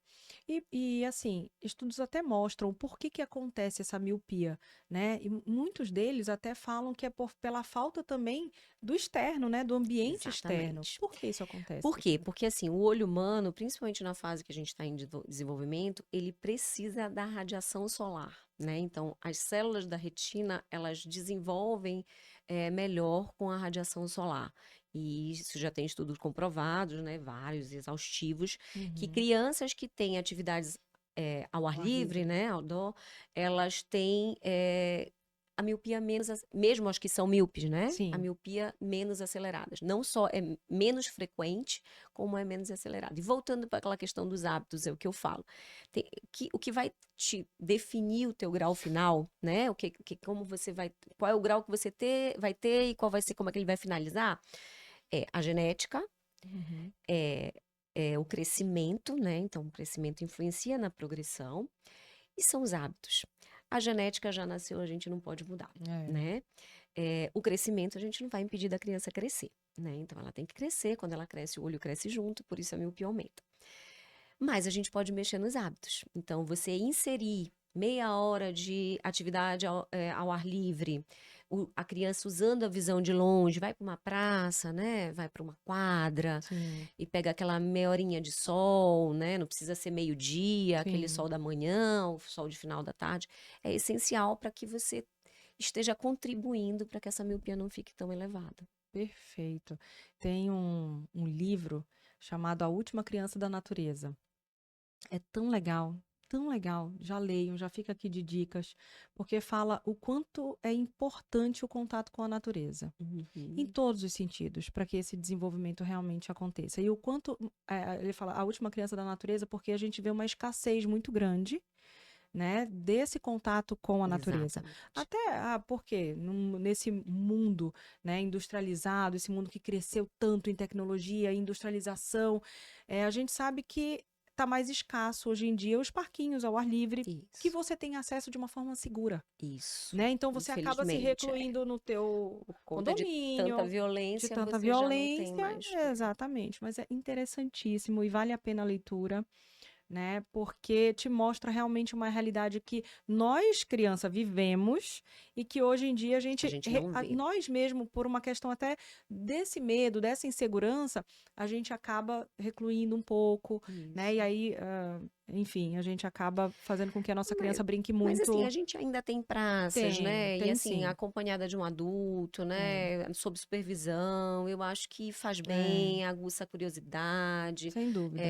Assim, estudos até mostram por que que acontece essa miopia, né? E muitos deles até falam que é pela falta também do externo, né? Do ambiente externo. Exatamente. Por que isso acontece, Por quê? doutora? Porque assim, o olho humano, principalmente na fase que a gente está em desenvolvimento, ele precisa da radiação solar, né? Então, as células da retina, elas desenvolvem melhor com a radiação solar. E isso já tem estudos comprovados, né? Vários, exaustivos, que Uhum. crianças que têm atividades ao ar Ao ar livre, livre. né? Outdoor, elas têm a miopia menos, mesmo as que são míopes, né? A Sim, miopia menos aceleradas. Não só é menos frequente, como é menos acelerada. E voltando para aquela questão dos hábitos, é o que eu falo. O que vai te definir o teu grau final, né? Como você vai, qual é o grau que você vai ter e qual vai ser, como é que ele vai finalizar? É a genética, uhum. é, é o crescimento, né? Então, o crescimento influencia na progressão e são os hábitos. A genética já nasceu, a gente não pode mudar, É, né? O crescimento a gente não vai impedir da criança crescer, né? Então ela tem que crescer, quando ela cresce, o olho cresce junto, por isso a miopia aumenta. Mas a gente pode mexer nos hábitos. Então, você inserir meia hora de atividade ao ar livre, a criança usando a visão de longe, vai para uma praça, né? Vai para uma quadra sim, e pega aquela meia horinha de sol, né? Não precisa ser meio-dia, aquele sim. sol da manhã, o sol de final da tarde. É essencial para que você esteja contribuindo para que essa miopia não fique tão elevada. Perfeito. Tem um livro chamado A Última Criança da Natureza. É tão legal, tão legal. Já leiam, já fica aqui de dicas, porque fala o quanto é importante o contato com a natureza, em Uhum. todos os sentidos, para que esse desenvolvimento realmente aconteça. E o quanto, ele fala, a última criança da natureza, porque a gente vê uma escassez muito grande, né, desse contato com a natureza. Exatamente. Até, porque nesse mundo, né, industrializado, esse mundo que cresceu tanto em tecnologia, industrialização, a gente sabe que está mais escasso hoje em dia os parquinhos ao ar livre que Isso, você tem acesso de uma forma segura, isso. né? Então você acaba se Infelizmente, recluindo no teu por conta de tanta condomínio, de violência, tanta você já não tem violência, mais. exatamente, mas é interessantíssimo e vale a pena a leitura, né? Porque te mostra realmente uma realidade que nós, criança, vivemos e que hoje em dia a A gente, gente não vê. nós mesmo, por uma questão até desse medo, dessa insegurança, a gente acaba recluindo um pouco, né? E Isso. aí, enfim, a gente acaba fazendo com que a nossa Mas, criança brinque mas, assim, a muito. gente ainda tem praças, Tem, né? E tem assim, sim. acompanhada de um adulto, É, né? Sob supervisão, eu acho que faz é, bem, aguça a curiosidade, sem dúvida.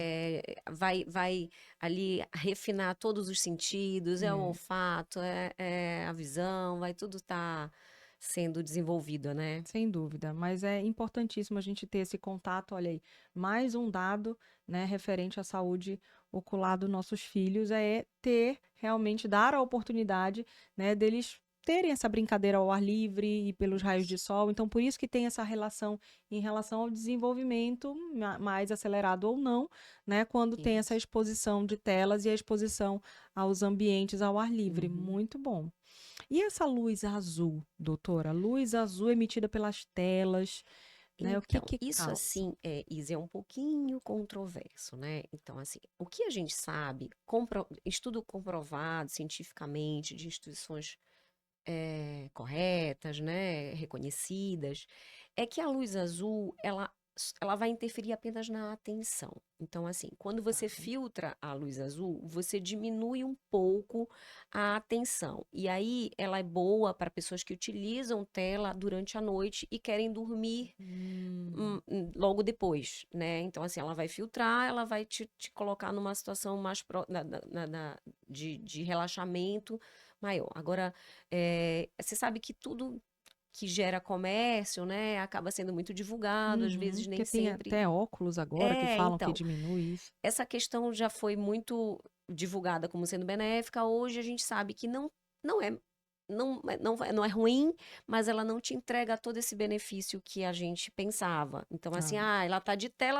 vai ali refinar todos os sentidos, é o É. olfato, é a visão, vai tudo estar sendo desenvolvido, né? Sem dúvida, mas é importantíssimo a gente ter esse contato, olha aí, mais um dado, né, referente à saúde ocular dos nossos filhos é ter realmente dar a oportunidade, né, deles terem essa brincadeira ao ar livre e pelos raios de sol. Então, por isso que tem essa relação em relação ao desenvolvimento mais acelerado ou não, né? Quando tem essa Isso. exposição de telas e a exposição aos ambientes ao ar livre. Uhum. Muito bom. E essa luz azul, doutora? Luz azul emitida pelas telas, né? O Então, que isso causa? assim, Isa, é um pouquinho controverso, né? Então, assim, o que a gente sabe, estudo comprovado cientificamente de instituições corretas, né, reconhecidas, é que a luz azul, ela vai interferir apenas na atenção. Então, assim, quando Tá. você filtra a luz azul, você diminui um pouco a atenção. E aí, ela é boa para pessoas que utilizam tela durante a noite e querem dormir logo depois, né? Então, assim, ela vai filtrar, ela vai te colocar numa situação mais de relaxamento maior. Agora, você sabe que tudo que gera comércio, né, acaba sendo muito divulgado, às Uhum, vezes nem porque tem sempre. até óculos agora que falam que Então, diminui isso. essa questão já foi muito divulgada como sendo benéfica. Hoje a gente sabe que não é não é ruim, mas ela não te entrega todo esse benefício que a gente pensava. Então, Ah, assim, ela tá de tela,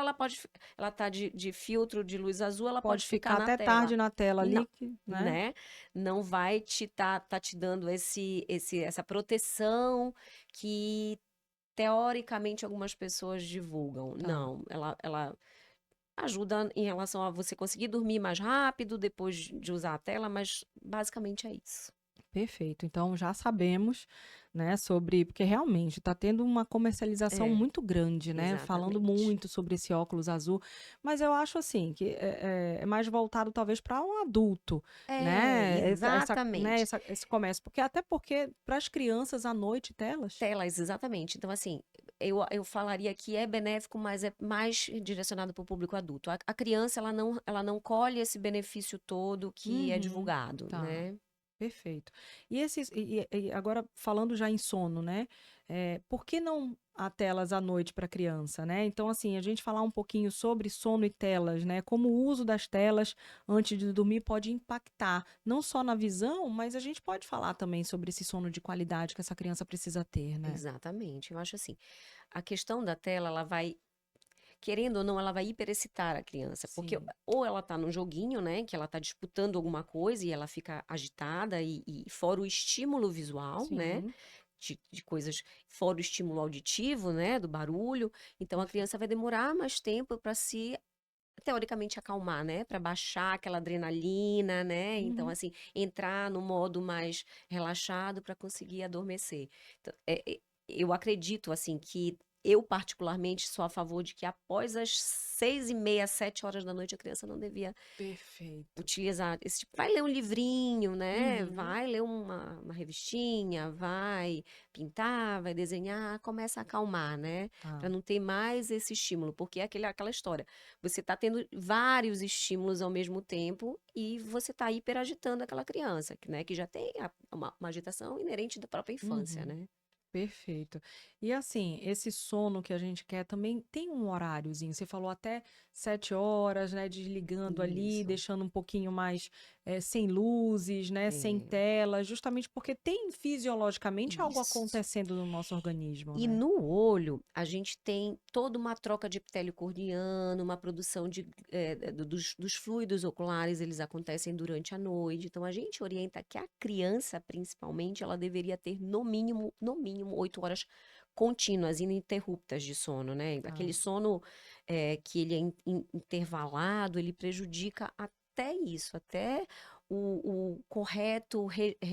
ela tá de filtro de luz azul, ela pode pode ficar ficar na até tela. tarde na tela Não, ali, né? né? Não vai tá te dando essa proteção que teoricamente algumas pessoas divulgam. Tá. Não, ela ajuda em relação a você conseguir dormir mais rápido depois de usar a tela, mas basicamente é isso. Perfeito. Então já sabemos, né, sobre, porque realmente está tendo uma comercialização É, muito grande, né, falando exatamente. muito sobre esse óculos azul, mas eu acho assim que é mais voltado talvez para um adulto, né, né, Exatamente. esse comércio, porque até porque para as crianças à noite telas. Telas, exatamente. Então, assim, eu falaria que é benéfico, mas é mais direcionado para o público adulto. A criança, ela não colhe esse benefício todo que é Uhum, divulgado, tá. né? Perfeito. E esses e agora falando já em sono, né, por que não há telas à noite para criança, né? Então, assim, a gente falar um pouquinho sobre sono e telas, né, como o uso das telas antes de dormir pode impactar não só na visão, mas a gente pode falar também sobre esse sono de qualidade que essa criança precisa ter, né? Exatamente. Eu acho assim, a questão da tela, ela vai, querendo ou não, ela vai hiperexcitar a criança, porque Sim, ou ela tá num joguinho, né, que ela tá disputando alguma coisa e ela fica agitada e fora o estímulo visual, né, sim, de coisas, fora o estímulo auditivo, né, do barulho, então a perfeito. criança vai demorar mais tempo para se teoricamente acalmar, né, para baixar aquela adrenalina, né, então Uhum. assim, entrar no modo mais relaxado para conseguir adormecer. Então, eu acredito assim que eu particularmente sou a favor de que após as 6h30, 7 horas da noite a criança não devia Perfeito. utilizar esse tipo, vai ler um livrinho, né, Uhum. vai ler uma revistinha, vai pintar, vai desenhar, começa a acalmar, né, para Tá. não ter mais esse estímulo, porque é aquela história, você está tendo vários estímulos ao mesmo tempo e você está hiperagitando aquela criança, né, que já tem uma agitação inerente da própria infância, Uhum. né. Perfeito. E assim, esse sono que a gente quer também tem um horáriozinho. Você falou até 7 horas, né? Desligando ali, Isso. deixando um pouquinho mais sem luzes, né? Sem É, tela, justamente porque tem fisiologicamente algo isso. acontecendo no nosso organismo, E né? no olho, a gente tem toda uma troca de epitélio corneano, uma produção dos fluidos oculares, eles acontecem durante a noite. Então, a gente orienta que a criança, principalmente, ela deveria ter no mínimo 8 horas contínuas, ininterruptas de sono, né? Aquele Tá. sono que ele é intervalado, ele prejudica até isso, até o correto,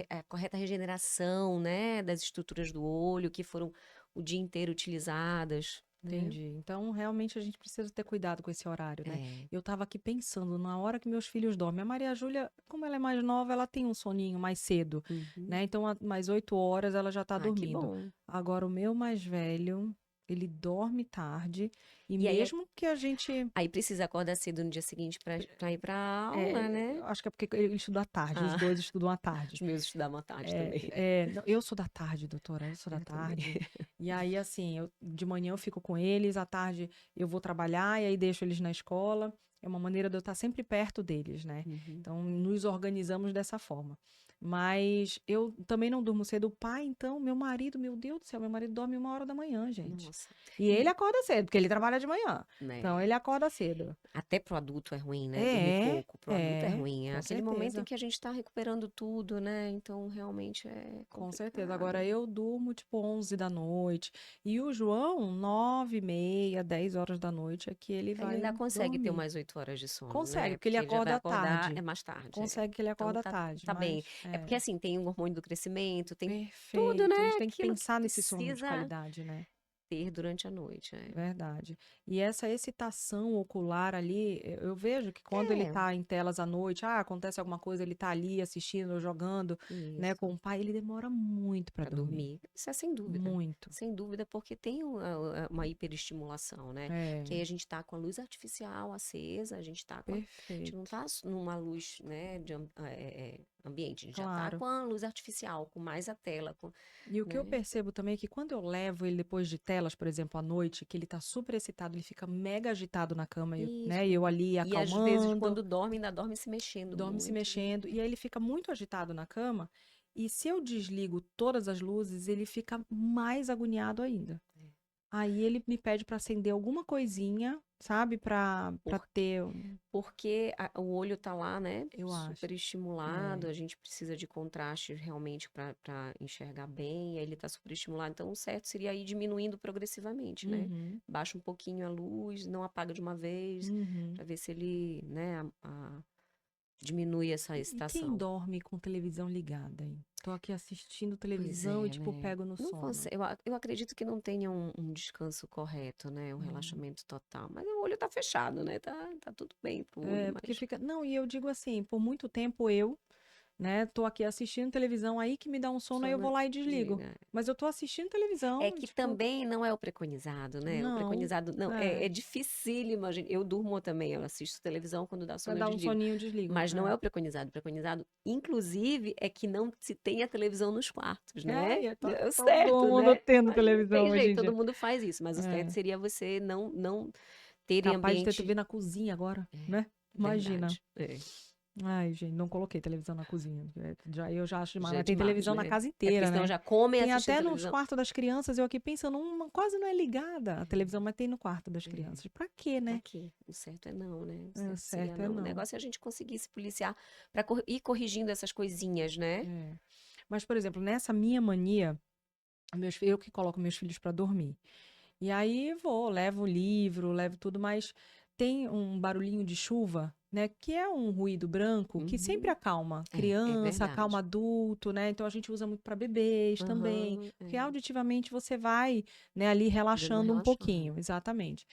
a correta regeneração, né, das estruturas do olho, que foram o dia inteiro utilizadas, né. Entendi. Então, realmente, a gente precisa ter cuidado com esse horário, né? É. Eu estava aqui pensando, na hora que meus filhos dormem. A Maria Júlia, como ela é mais nova, ela tem um soninho mais cedo, Uhum. né? Então, mais 8 horas ela já está Ah, que dormindo. bom. Agora, o meu mais velho, ele dorme tarde, e E aí mesmo que a gente. aí precisa acordar cedo no dia seguinte para ir pra aula, Eu né. acho que é porque ele estuda à tarde, os Ah, dois estudam à tarde. os meus estudavam à tarde também. Não, eu sou da tarde, doutora, eu sou da Eu também. tarde. E aí, assim, de manhã eu fico com eles, à tarde eu vou trabalhar e aí deixo eles na escola. É uma maneira de eu estar sempre perto deles, né? Uhum. Então, nos organizamos dessa forma. Mas eu também não durmo cedo. O pai, então, meu marido, meu Deus do céu, meu marido dorme 1 hora da manhã, gente. Nossa. E ele acorda cedo, porque ele trabalha de manhã. Então, Né? ele acorda cedo. Até pro adulto é ruim, né? Dormir É, pouco, pro adulto é ruim. É com aquele momento em certeza. que a gente tá recuperando tudo, né? Então, realmente é Com certeza. Agora complicado. eu durmo tipo 11 da noite. E o João, 9h30, 10 horas da noite é que ele Ele vai ainda consegue ter dormir. umas 8 horas de sono, Consegue, né? porque ele Porque ele já vai acorda à acordar tarde. é mais tarde. É. Consegue que ele Então acorda à tá, tarde, tá bem. mas É porque é assim, tem o hormônio do crescimento, tem tudo, perfeito. A gente né? tem que Aquilo que pensar nesse sono de precisa qualidade, né? ter durante a noite. É. Verdade. E essa excitação ocular ali, eu vejo que quando ele É, tá em telas à noite, acontece alguma coisa, ele tá ali assistindo, ou jogando, né, com isso. o pai, ele demora muito para Para dormir. dormir. Isso é sem dúvida. Muito. Sem dúvida, porque tem uma hiperestimulação, né? Que aí É, a gente tá com a luz artificial acesa, a gente tá com a gente não perfeito. tá numa luz, né, ambiente, a gente já tá Claro. com a luz artificial, com mais a tela, E o que eu né? percebo também é que quando eu levo ele depois de telas, por exemplo, à noite, que ele tá super excitado, ele fica mega agitado na cama, né? E eu Isso. ali E às vezes, acalmando, quando dorme, ainda dorme se mexendo dorme se muito, né? mexendo, e aí ele fica muito agitado na cama. E se eu desligo todas as luzes, ele fica mais agoniado ainda. Aí ele me pede para acender alguma coisinha, sabe? Para Por ter, Porque o olho tá lá, né, eu acho. super estimulado, É. a gente precisa de contraste realmente para enxergar bem, aí ele tá super estimulado, então o certo seria ir diminuindo progressivamente, né? Uhum, Baixa um pouquinho a luz, não apaga de uma vez, uhum. para ver se ele, né, diminui essa E quem excitação. dorme com televisão ligada, hein? Tô aqui assistindo Pois televisão e, é, tipo, né? pego no Não sono. eu acredito que não tenha um descanso correto, né? Um relaxamento total. Mas o olho tá fechado, né? Tá tudo bem pro olho, Porque mas fica. Não, e eu digo assim, por muito tempo eu, né, tô aqui assistindo televisão, aí que me dá um sono, aí eu sono vou lá e desligo. desliga. Mas eu tô assistindo É televisão, que tipo, também não é o preconizado, né? O não, preconizado, não, é, é dificílimo. Eu durmo também, eu assisto televisão, quando dá pra sono eu dar um desligo. soninho, eu desligo. Mas não é o preconizado. O preconizado, inclusive, é que não se tenha televisão nos quartos, né? E tá É o todo certo, mundo né? tendo Mas não televisão tem hoje jeito, em todo dia. mundo faz isso. Mas o certo É. seria você não ter em Capaz de ter TV ambiente. na cozinha agora, É, né? Imagina. verdade. É. Ai, gente, não coloquei televisão na cozinha. Eu já acho demais, Já é mas tem demais, televisão na né? casa É porque inteira, senão né? já comem Tem assistindo até nos televisão. quartos das crianças, eu aqui pensando, uma quase não é ligada a televisão, mas tem no quarto das É. crianças. Pra quê, Pra né? quê? O certo é não, né? O É, o certo seria certo é não. O não. negócio é a gente conseguir se policiar pra ir corrigindo essas coisinhas, né? É. Mas, por exemplo, nessa minha mania, eu que coloco meus filhos pra dormir. E aí levo o livro, levo tudo, mas tem um barulhinho de chuva, né? Que é um ruído branco que sempre Uhum. acalma É criança, acalma verdade. adulto, né? Então a gente usa muito para bebês também, Aham, porque é. auditivamente você vai, né, ali Dando uma relaxando um relaxada. pouquinho, exatamente.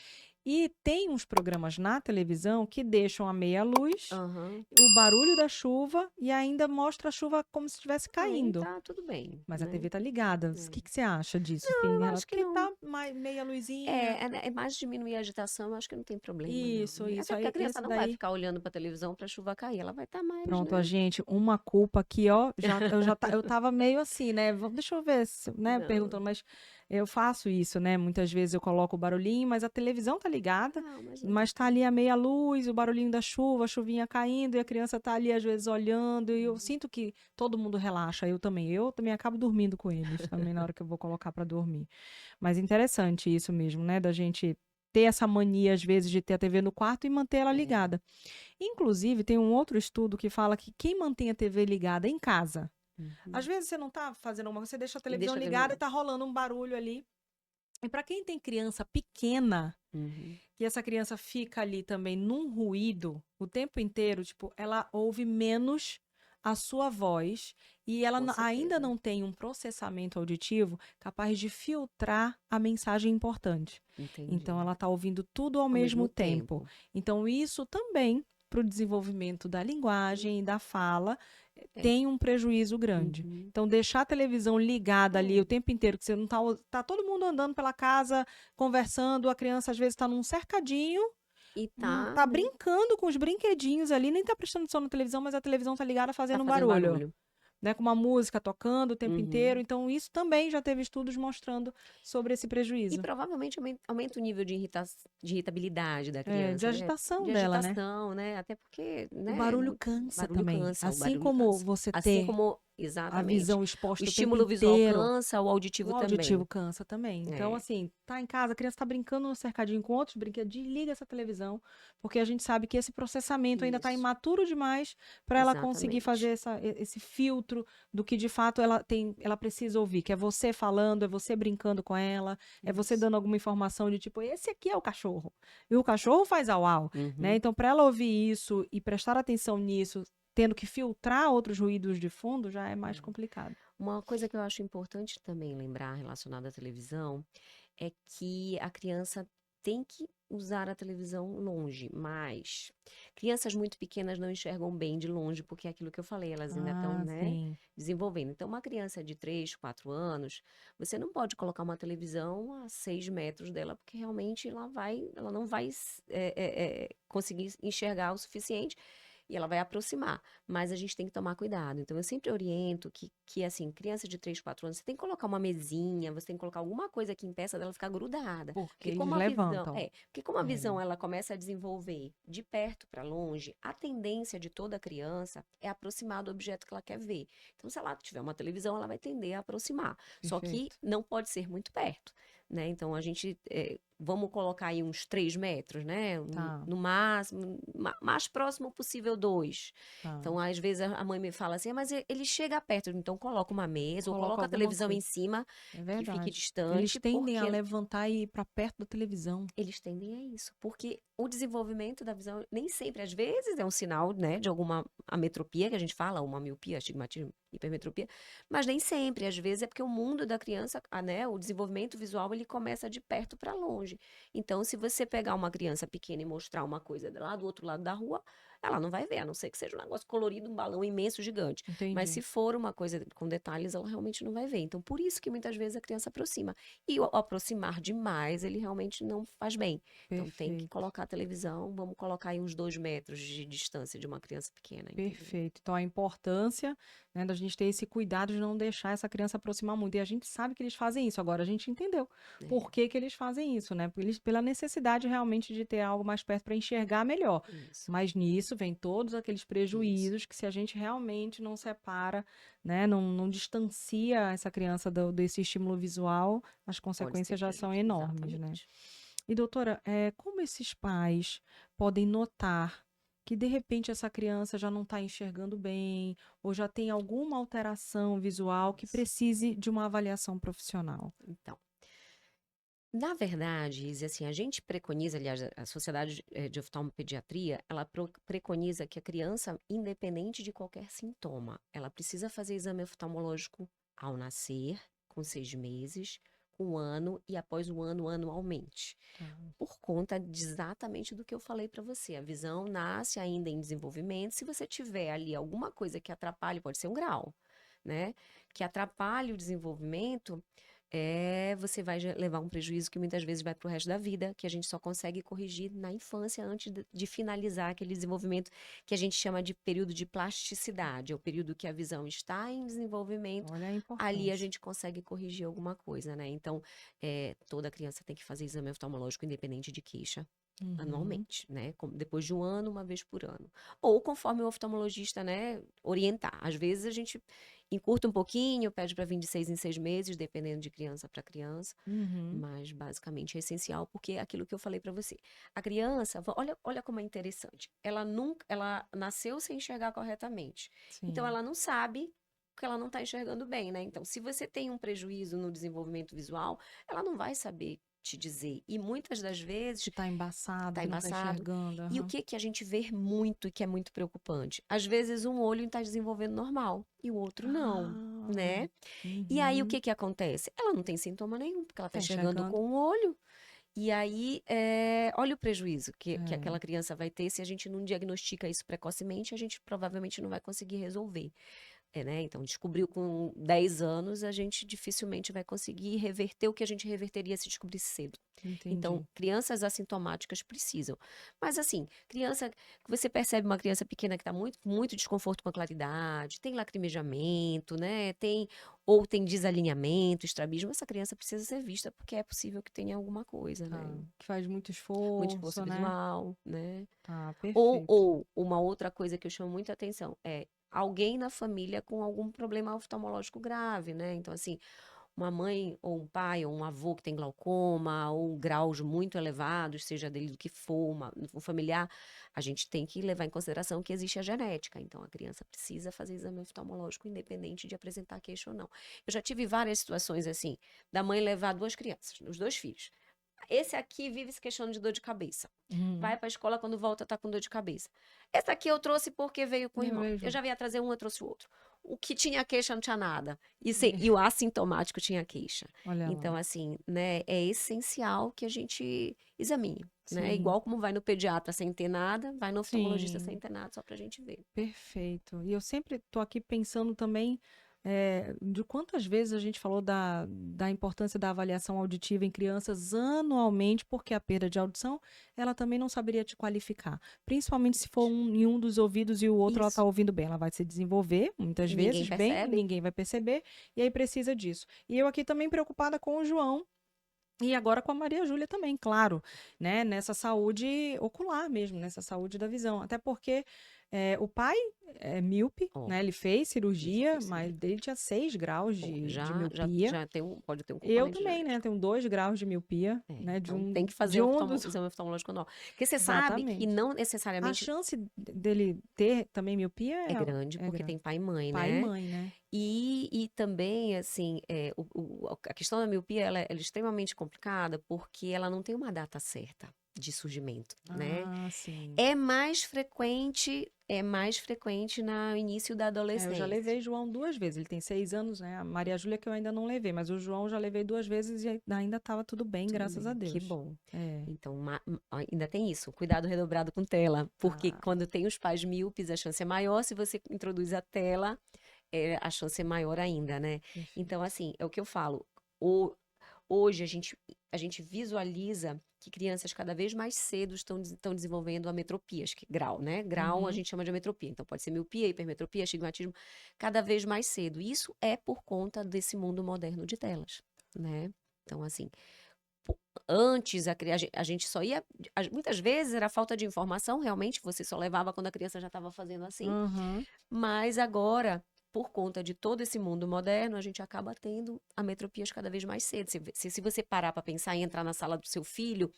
E tem uns programas na televisão que deixam a meia luz, Aham. o barulho da chuva e ainda mostra a chuva como se estivesse Aí caindo. tá tudo bem, Mas a né? TV tá ligada. O É. que que você acha disso, assim, Não, eu Renata? acho que Porque não. tá meia luzinha. É mais diminuir a agitação, eu acho que não tem problema, não, Isso, né? isso. Até porque a Aí, criança esse não vai daí. ficar olhando pra televisão pra chuva cair, ela vai estar mais, Pronto, a né? gente, uma culpa aqui, ó. Eu tava meio assim, né? Deixa eu ver, né? Não, Perguntando, mas eu faço isso, né? Muitas vezes eu coloco o barulhinho, mas a televisão tá ligada, não, mas não tem mas tá problema. ali a meia luz, o barulhinho da chuva, a chuvinha caindo, e a criança tá ali, às vezes, olhando, e eu sinto que todo mundo relaxa, eu também. Eu também acabo dormindo com eles também na hora que eu vou colocar pra dormir. Mas interessante isso mesmo, né? Da gente ter essa mania, às vezes, de ter a TV no quarto e manter ela É. ligada. Inclusive, tem um outro estudo que fala que quem mantém a TV ligada em casa, às Uhum. vezes você não tá fazendo uma coisa, você deixa a E televisão deixa a ligada e televisão. tá rolando um barulho ali. E para quem tem criança pequena, Uhum. que essa criança fica ali também num ruído o tempo inteiro, tipo, ela ouve menos a sua voz e ela Com ainda certeza. não tem um processamento auditivo capaz de filtrar a mensagem importante. Então, Entendi. ela está ouvindo tudo ao Ao mesmo mesmo tempo. tempo. Então, isso também, para o desenvolvimento da linguagem e da fala, É. tem um prejuízo grande. Uhum. Então, deixar a televisão ligada ali o É. tempo inteiro, que você não tá todo mundo andando pela casa, conversando, a criança às vezes está num cercadinho, E tá, tá né? brincando com os brinquedinhos ali, nem tá prestando atenção na televisão, mas a televisão tá ligada Tá fazendo um fazendo barulho, barulho. né, com uma música tocando o tempo inteiro. Uhum. Então, isso também já teve estudos mostrando sobre esse E prejuízo. provavelmente aumenta o nível de irritabilidade da É, de criança, né? agitação De dela, né? agitação, né? Até porque, O né? barulho cansa Barulho também. cansa, o Assim barulho como cansa. você Assim ter como, a exatamente, visão o exposta o tempo estímulo visual inteiro, cansa, o o auditivo auditivo também. cansa também. Então, É, assim, tá em casa, a criança tá brincando no cercadinho com outros brinquedos, desliga essa televisão, porque a gente sabe que esse processamento ainda tá isso, imaturo demais para ela conseguir fazer exatamente. esse filtro do que de fato ela precisa ouvir, que é você falando, é você brincando com ela, é você Isso. dando alguma informação de tipo, esse aqui é o cachorro. E o cachorro faz au-au, né? Uhum. Então, para ela ouvir isso e prestar atenção nisso, tendo que filtrar outros ruídos de fundo, já é mais É. complicado. Uma coisa que eu acho importante também lembrar relacionada à televisão é que a criança tem que usar a televisão longe, mas crianças muito pequenas não enxergam bem de longe, porque é aquilo que eu falei, elas ainda estão, Ah, né, sim. desenvolvendo. Então, uma criança de 3, 4 anos, você não pode colocar uma televisão a 6 metros dela, porque realmente ela não vai conseguir enxergar o suficiente e ela vai aproximar, mas a gente tem que tomar cuidado. Então, eu sempre oriento que assim, criança de 3, 4 anos, você tem que colocar uma mesinha, você tem que colocar alguma coisa que impeça dela ficar grudada. Porque Porque eles como a visão, levantam. porque como a É, visão ela começa a desenvolver de perto para longe, a tendência de toda criança é aproximar do objeto que ela quer ver. Então, se ela tiver uma televisão, ela vai tender a aproximar. Só que perfeito. não pode ser muito perto, né? Então, a gente vamos colocar aí uns 3 metros, né? Tá, No máximo, mais próximo possível 2. tá. Então, às vezes, a mãe me fala assim, "Ah, mas ele chega perto, então coloca uma mesa ou Coloca coloca a alguma televisão em coisa. cima É que fique verdade. Eles distante, tendem a porque levantar e ir para perto da televisão. eles tendem a isso, porque o desenvolvimento da visão nem sempre, às vezes, é um sinal, né, de alguma ametropia que a gente fala, uma miopia, astigmatismo, hipermetropia, mas nem sempre, às vezes é porque o mundo da criança, né, o desenvolvimento visual, ele começa de perto para longe. Então, se você pegar uma criança pequena e mostrar uma coisa lá do outro lado da rua, ela não vai ver, a não ser que seja um negócio colorido, um balão imenso, gigante. Mas Entendi. se for uma coisa com detalhes, ela realmente não vai ver. Então, por isso que muitas vezes a criança aproxima. E o aproximar demais, ele realmente não faz bem. Então tem que Perfeito. colocar a televisão, vamos colocar aí uns 2 metros de distância de uma criança pequena, entendeu? Perfeito. Então, a importância, né, da gente ter esse cuidado de não deixar essa criança aproximar muito. E a gente sabe que eles fazem isso. Agora, a gente entendeu por É, que que eles fazem isso, né? Pela necessidade realmente de ter algo mais perto para enxergar melhor. isso, Mas nisso vem todos aqueles isso. prejuízos que se a gente realmente não separa, né, não distancia essa criança desse estímulo visual, as Pode ter consequências já são prejuízo, enormes, né? exatamente. E doutora, como esses pais podem notar que de repente essa criança já não está enxergando bem, ou já tem alguma alteração visual que Isso. precise de uma avaliação profissional? Então, na verdade, Izzy, assim, a gente preconiza, aliás, a Sociedade de Oftalmopediatria, ela preconiza que a criança, independente de qualquer sintoma, ela precisa fazer exame oftalmológico ao nascer, com 6 meses, com 1 ano e após 1 ano anualmente. Tá. Por conta exatamente do que eu falei para você. A visão nasce ainda em desenvolvimento. Se você tiver ali alguma coisa que atrapalhe, pode ser um grau, né? Que atrapalhe o desenvolvimento, você vai levar um prejuízo que muitas vezes vai para o resto da vida, que a gente só consegue corrigir na infância antes de finalizar aquele desenvolvimento que a gente chama de período de plasticidade, é o período que a visão está em desenvolvimento. Olha a Ali a importância. gente consegue corrigir alguma coisa, né? Então, toda criança tem que fazer exame oftalmológico independente de queixa. Uhum. Anualmente, né? Depois de 1 ano, uma vez por ano. Ou conforme o oftalmologista, né, orientar. Às vezes a gente encurta um pouquinho, pede para vir de 6 em 6 meses, dependendo de criança para criança. Uhum. Mas basicamente é essencial, porque é aquilo que eu falei para você. A criança, olha como é interessante. Ela nasceu sem enxergar corretamente. Então Sim. ela não sabe que ela não está enxergando bem, né? Então, se você tem um prejuízo no desenvolvimento visual, ela não vai saber te dizer. E muitas das Que vezes tá embaçado, tá que não tá embaçado. enxergando. E o Aham. que que a gente vê muito e que é muito preocupante? Às vezes um olho está desenvolvendo normal e o outro não, Ah, né? E aí o uhum. que que acontece? Ela não tem sintoma nenhum, porque ela está Tá enxergando enxergando? com o olho. E aí, olha o prejuízo que É. aquela criança vai ter se a gente não diagnostica isso precocemente, a gente provavelmente não vai conseguir resolver. Né? Então, descobriu com 10 anos, a gente dificilmente vai conseguir reverter o que a gente reverteria se descobrisse cedo. Então, Entendi. crianças assintomáticas precisam. Mas, assim, criança, você percebe uma criança pequena que está muito, muito desconforto com a claridade, tem lacrimejamento, né? Ou tem desalinhamento, estrabismo, essa criança precisa ser vista porque é possível que tenha alguma coisa, Tá. né? Que faz muito Muito esforço esforço, né? visual, né? Tá, Ou, perfeito. ou uma outra coisa que eu chamo muita atenção é alguém na família com algum problema oftalmológico grave, né? Então, assim, uma mãe ou um pai ou um avô que tem glaucoma ou graus muito elevados, seja dele do que for, um familiar, a gente tem que levar em consideração que existe a genética. Então, a criança precisa fazer exame oftalmológico independente de apresentar queixa ou não. Eu já tive várias situações assim, da mãe levar duas crianças, os dois filhos. Esse aqui vive se queixando de dor de cabeça. Uhum. Vai para a escola, quando volta tá com dor de cabeça. Esse aqui eu trouxe porque veio com o Eu irmão. Eu vejo. já ia trazer um, eu trouxe o outro. O que tinha queixa não tinha nada. E o assintomático tinha queixa. Olha Então, lá. assim, né, é essencial que a gente examine, né? Sim, Igual como vai no pediatra sem ter nada, vai no oftalmologista sem sim. ter nada, só pra gente ver. Perfeito. E eu sempre estou aqui pensando também de quantas vezes a gente falou da importância da avaliação auditiva em crianças anualmente, porque a perda de audição, ela também não saberia te qualificar. Principalmente se for em um dos ouvidos e o outro ela está Isso. ouvindo bem. Ela vai se desenvolver, muitas E ninguém vezes, bem, e percebe? ninguém vai perceber, e aí precisa disso. E eu aqui também preocupada com o João, e agora com a Maria Júlia também, claro, né? Nessa saúde ocular mesmo, nessa saúde da visão. Até porque o pai é míope, Ó, né? Ele fez isso cirurgia, fez mas cirurgia. ele tinha 6 graus Bom, de já, miopia. já pode ter um Eu componente também, né? genético. Tenho 2 graus de miopia, né? Então tem que fazer De um dos. exame oftalmológico anual. Porque você sabe que Exatamente. não A necessariamente chance dele ter também miopia é grande, é porque grande. tem pai e mãe, Pai e né? mãe, né? E também, assim, a questão da miopia, ela é extremamente complicada porque ela não tem uma data certa de surgimento, né? Ah, sim. É mais frequente no início da Eu já adolescência. levei João 2 vezes. Ele tem 6 anos, né? A Maria Júlia que eu ainda não levei, mas o João eu já levei 2 vezes e ainda estava tudo bem, Tudo graças a bem, que Deus. bom. É, Então, ainda tem isso, cuidado redobrado com tela, porque tá. quando tem os pais míopes, a chance é maior. Se você introduz a tela, a chance é maior ainda, né? Então, Perfeito. assim, é o que eu falo. o- Hoje a gente visualiza que crianças cada vez mais cedo estão desenvolvendo ametropias, que grau, né? Grau a Uhum. gente chama de ametropia. Então, pode ser miopia, hipermetropia, astigmatismo, cada vez mais cedo. Isso é por conta desse mundo moderno de telas, né? Então, assim, antes a gente só ia. Muitas vezes era falta de informação, realmente, você só levava quando a criança já estava fazendo assim. Uhum. Mas agora, por conta de todo esse mundo moderno, a gente acaba tendo ametropias cada vez mais cedo. Se você parar para pensar em entrar na sala do seu filho,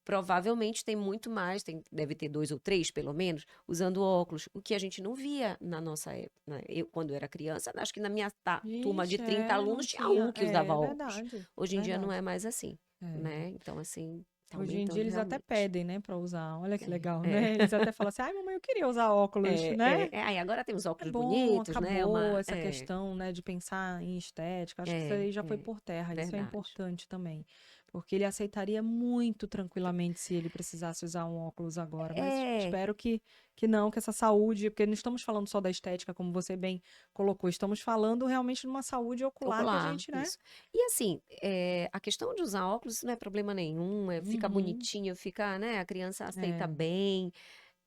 provavelmente tem muito mais, deve ter 2 ou 3, pelo menos, usando óculos, o que a gente não via na nossa época, né? Eu, quando eu era criança, acho que na minha turma de Ixi, 30 não alunos, tinha um tinha. que usava É óculos. verdade. Hoje em dia não Verdade. é mais assim, É. né? Então, assim, tá Hoje em dia aumentando eles até realmente. pedem, né, para usar. Olha que É, legal, é. né? Eles até falam assim: ai, mamãe, eu queria usar óculos, né? Aí agora tem os É óculos bom, bonitos, né? acabou essa questão, né, de pensar em estética. Acho que isso aí já foi É, por terra. Isso é verdade. importante também, porque ele aceitaria muito tranquilamente se ele precisasse usar um óculos agora. Mas É, espero que não, que essa saúde, porque não estamos falando só da estética, como você bem colocou, estamos falando realmente de uma saúde ocular que a ocular, gente, né? isso. E assim, a questão de usar óculos isso não é problema nenhum, fica Uhum, bonitinho, fica, né? A criança aceita é, bem.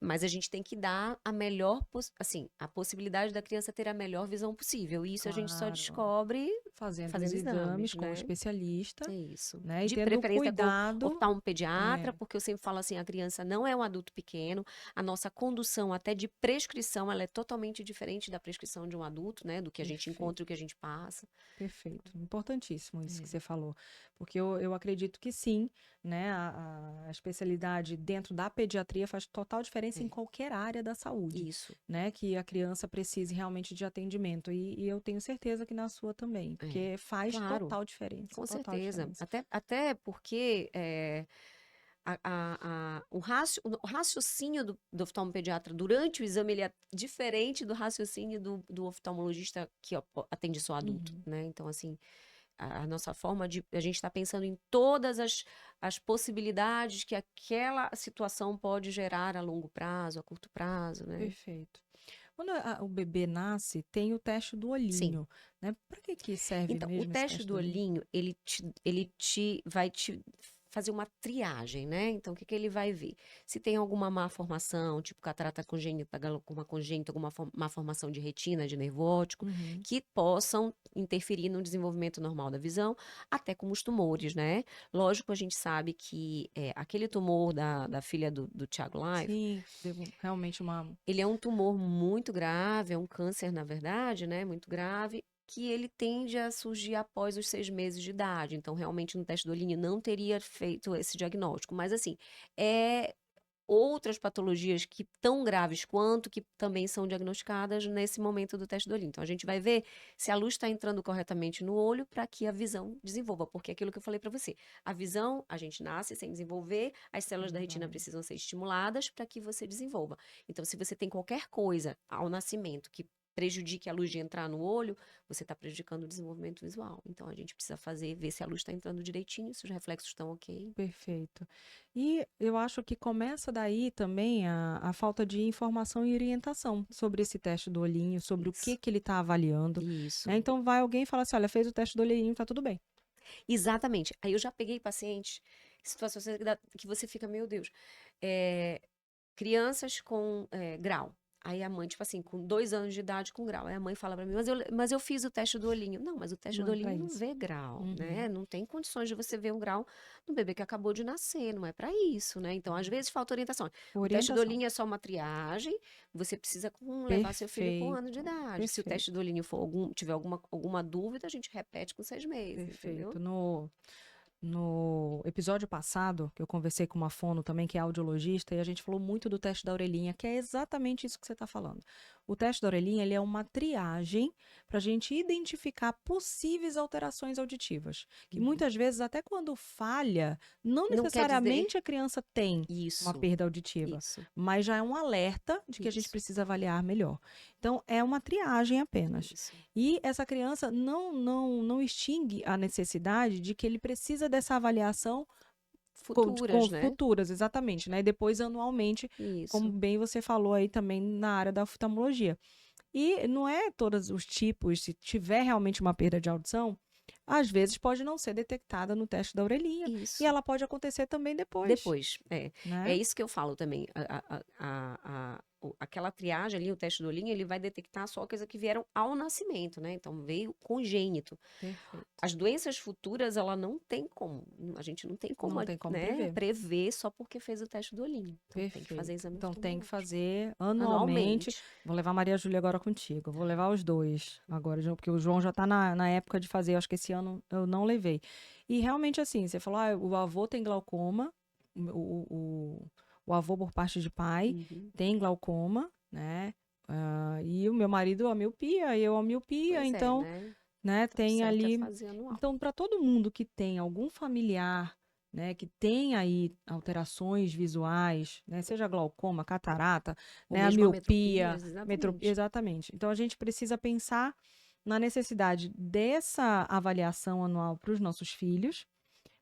Mas a gente tem que dar a melhor, assim, a possibilidade da criança ter a melhor visão possível. E isso a gente só claro. descobre Fazendo os fazendo exames, exames com o né? especialista, É isso. né? E De tendo preferência com cuidado. oftalmopediatra, É, porque eu sempre falo assim, a criança não é um adulto pequeno, a nossa condução até de prescrição, ela é totalmente diferente da prescrição de um adulto, né? Do que a gente encontra e o perfeito. que a gente passa. Perfeito. Importantíssimo isso que É, você falou. Porque eu acredito que sim, né? A especialidade dentro da pediatria faz total diferença em é, qualquer área da saúde, isso. né? Que a criança precise realmente de atendimento. E eu tenho certeza que na sua também, É. porque faz Claro, total diferença, com total certeza. diferença. Até porque o raciocínio do oftalmopediatra durante o exame ele é diferente do raciocínio do oftalmologista que atende só adulto, Uhum. né? Então, assim, a nossa forma de. A gente está pensando em todas as possibilidades que aquela situação pode gerar a longo prazo, a curto prazo, né? Perfeito. Quando o bebê nasce, tem o teste do Sim. olhinho, né? Para que que serve Então, o mesmo esse teste teste do do olhinho? olhinho, vai te fazer uma triagem, né? Então, o que que ele vai ver? Se tem alguma má formação, tipo catarata congênita, glaucoma congênito, alguma má formação de retina, de nervo óptico, Uhum. que possam interferir no desenvolvimento normal da visão, até como os tumores, né? Lógico, a gente sabe que aquele tumor da filha do Thiago Life, Sim, deu realmente uma. ele é um tumor muito grave, é um câncer, na verdade, né? Muito grave, que ele tende a surgir após os 6 meses de idade. Então, realmente, no teste do olhinho não teria feito esse diagnóstico. Mas, assim, é outras patologias que tão graves quanto, que também são diagnosticadas nesse momento do teste do olhinho. Então, a gente vai ver se a luz está entrando corretamente no olho para que a visão desenvolva. Porque é aquilo que eu falei para você, a visão, a gente nasce sem desenvolver, as células da retina Verdade. precisam ser estimuladas para que você desenvolva. Então, se você tem qualquer coisa ao nascimento que prejudique a luz de entrar no olho, você está prejudicando o desenvolvimento visual. Então, a gente precisa ver se a luz está entrando direitinho, se os reflexos estão ok. Perfeito. E eu acho que começa daí também a falta de informação e orientação sobre esse teste do olhinho, sobre o Isso, que ele está avaliando, né? isso. Então vai alguém e fala assim, olha, fez o teste do olhinho, tá tudo bem. Exatamente. Aí eu já peguei pacientes, situações que você fica, meu Deus, eh, crianças com grau. Aí a mãe, tipo assim, com 2 anos de idade com grau. Aí a mãe fala pra mim, mas eu fiz o teste do olhinho. Não, mas o teste Não do é para olhinho não isso. vê grau, Uhum. né? Não tem condições de você ver um grau no bebê que acabou de nascer, não é pra isso, né? Então, às vezes, falta orientação. O teste do Orientação. olhinho é só uma triagem, você precisa levar seu filho com 1 ano de Perfeito, idade. Se o teste perfeito, do olhinho tiver alguma dúvida, a gente repete com 6 meses, entendeu? perfeito. No episódio passado, que eu conversei com uma fono também, que é audiologista, e a gente falou muito do teste da orelhinha, que é exatamente isso que você está falando. O teste da orelhinha, ele é uma triagem para a gente identificar possíveis alterações auditivas, que Uhum. muitas vezes, até quando falha, não Não quer dizer necessariamente a criança tem uma isso, perda auditiva, isso, mas já é um alerta de que a gente isso, precisa avaliar melhor. Então, é uma triagem apenas. isso. E essa criança não extingue a necessidade de que ele precisa dessa avaliação com Futuras, né? futuras, exatamente, né? E depois anualmente, como Isso. bem você falou aí também na área da oftalmologia. E não é todos os tipos, se tiver realmente uma perda de audição, às vezes pode não ser detectada no teste da orelhinha e Isso. ela pode acontecer também depois, Depois, é né? isso que eu falo também. Aquela triagem ali, o teste do olhinho, ele vai detectar só coisa que vieram ao nascimento, né? Então veio congênito. Perfeito. As doenças futuras, ela não tem como, a gente não tem como, Não tem como né, prever. prever só porque fez o teste do olhinho. Então tem que fazer Perfeito. exame Então tem que oftalmológico. fazer anualmente. Anualmente. Vou levar a Maria Júlia agora contigo. Vou levar os dois agora, porque o João já está na época de fazer. Acho que esse ano eu não levei. E realmente assim, você falou, o avô tem glaucoma, o avô por parte de pai Uhum. tem glaucoma, né? E o meu marido a miopia, eu a miopia, Pois é, então, né? né, Então, o tem certo é ali. fazer anual. Então, para todo mundo que tem algum familiar, né, que tem aí alterações visuais, né, seja glaucoma, catarata, Ou né, a mesmo a metropia, miopia, exatamente. exatamente. Então, a gente precisa pensar na necessidade dessa avaliação anual para os nossos filhos,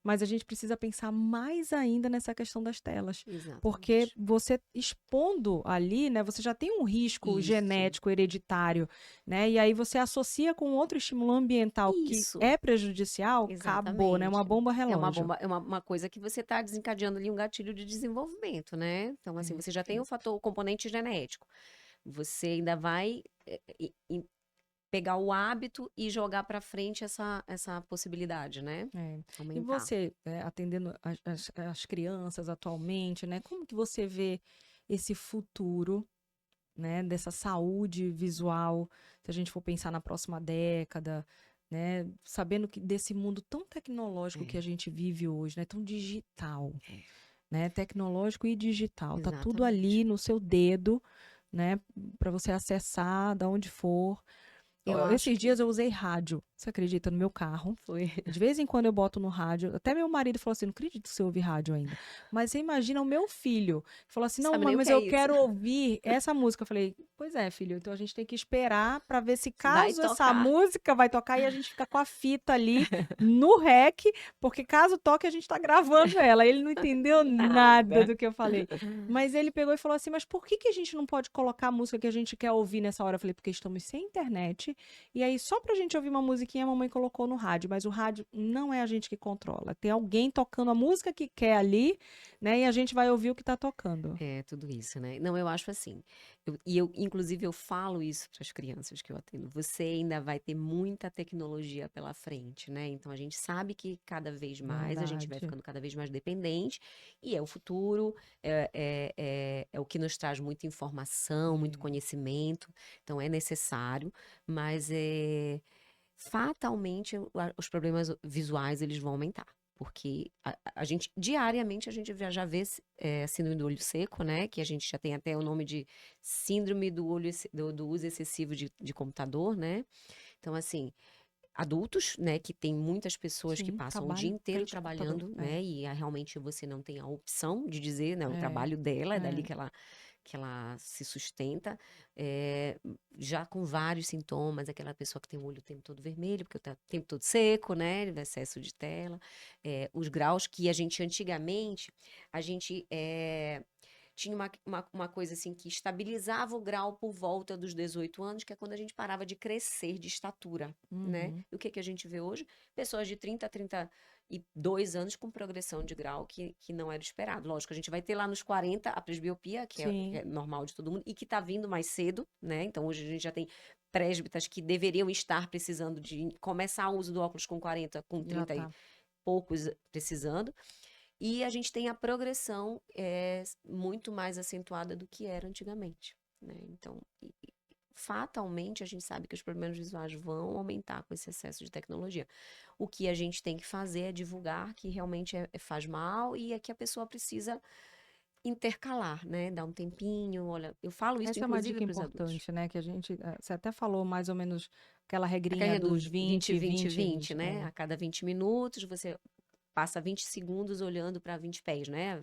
mas a gente precisa pensar mais ainda nessa questão das telas, porque Exatamente. você expondo ali, né, você já tem um risco Isso. genético hereditário, né? E aí você associa com outro estímulo ambiental que Isso. é prejudicial, acabou, né? Uma Exatamente. bomba É uma relógio. bomba, é uma coisa que você está desencadeando ali um gatilho de desenvolvimento, né? Então, assim, você já tem o componente genético. Você ainda vai pegar o hábito e jogar para frente essa possibilidade, né? É. E Aumentar. você, atendendo as crianças atualmente, né? Como que você vê esse futuro, né, dessa saúde visual, se a gente for pensar na próxima década, né, sabendo que desse mundo tão tecnológico que a É, gente vive hoje, né, tão digital, é, né, tecnológico e digital, tá tudo ali exatamente. no seu dedo, né, para você acessar da onde for. Eu acho Esses que dias eu usei rádio, você acredita, no meu carro. foi. De vez em quando eu boto no rádio. Até meu marido falou assim: não acredito que você ouve rádio ainda. Mas você imagina o meu filho. Falou assim: não, Sabe mãe, nem o mas que é eu isso. quero ouvir essa música. Eu falei: pois é, filho. Então a gente tem que esperar para ver se Vai caso essa tocar. música vai tocar e a gente fica com a fita ali no rec, porque caso toque a gente tá gravando ela. Ele não entendeu nada Nada. do que eu falei. Mas ele pegou e falou assim: mas por que que a gente não pode colocar a música que a gente quer ouvir nessa hora? Eu falei: porque estamos sem internet. E aí, só pra gente ouvir uma musiquinha, a mamãe colocou no rádio. Mas o rádio não é a gente que controla. Tem alguém tocando a música que quer ali, né? E a gente vai ouvir o que tá tocando. É, tudo isso, né? Não, eu acho assim. Inclusive, eu falo isso para as crianças que eu atendo. Você ainda vai ter muita tecnologia pela frente, né? Então, a gente sabe que cada vez mais a gente vai Verdade. ficando cada vez mais dependente, e é o futuro, é o que nos traz muita informação, muito É. conhecimento, então é necessário, mas fatalmente os problemas visuais eles vão aumentar. Porque a gente, diariamente, a gente já vê síndrome do olho seco, né? Que a gente já tem até o nome de síndrome do olho, do uso excessivo de computador, né? Então, assim, adultos, né? Que tem muitas pessoas que Sim, passam o dia trabalho inteiro frente ao computador. trabalhando, né? E realmente você não tem a opção de dizer, né? O É, trabalho dela é dali é. que ela se sustenta, já com vários sintomas, aquela pessoa que tem o olho o tempo todo vermelho, porque tá o tempo todo seco, né? Excesso de tela. Os graus que a gente antigamente, a gente tinha uma coisa assim que estabilizava o grau por volta dos 18 anos, que é quando a gente parava de crescer de estatura, né? Uhum. E o que que a gente vê hoje? Pessoas de 30 a 32 anos com progressão de grau que não era esperado. Lógico, a gente vai ter lá nos 40 a presbiopia, que Sim, é normal de todo mundo, e que está vindo mais cedo, né? Então hoje a gente já tem presbitas que deveriam estar precisando de começar o uso do óculos com 40, com já 30 e tá. poucos precisando. E a gente tem a progressão muito mais acentuada do que era antigamente, né? Então, fatalmente, a gente sabe que os problemas visuais vão aumentar com esse excesso de tecnologia. O que a gente tem que fazer é divulgar que realmente faz mal e é que a pessoa precisa intercalar, né? Dar um tempinho, olha, eu falo isso Essa é uma inclusive dica para os adultos. importante, né? Que a gente, você até falou mais ou menos aquela A regrinha carrinha do dos 20, 20, 20, 20, 20, 20. né? A cada 20 minutos você passa 20 segundos olhando para 20 pés, né?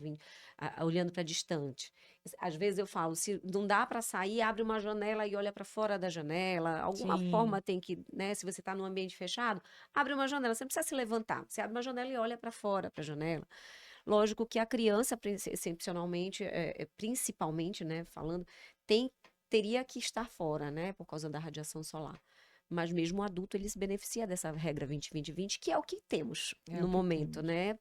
Olhando para distante. Às vezes eu falo, se não dá para sair, abre uma janela e olha para fora da janela. Alguma Sim. forma tem que, né? Se você está num ambiente fechado, abre uma janela. Você não precisa se levantar. Você abre uma janela e olha para fora, para a janela. Lógico que a criança, excepcionalmente, principalmente, né? Falando, teria que estar fora, né? Por causa da radiação solar. Mas mesmo o adulto, ele se beneficia dessa regra 20-20-20, que é o que temos É o no que momento, temos. né?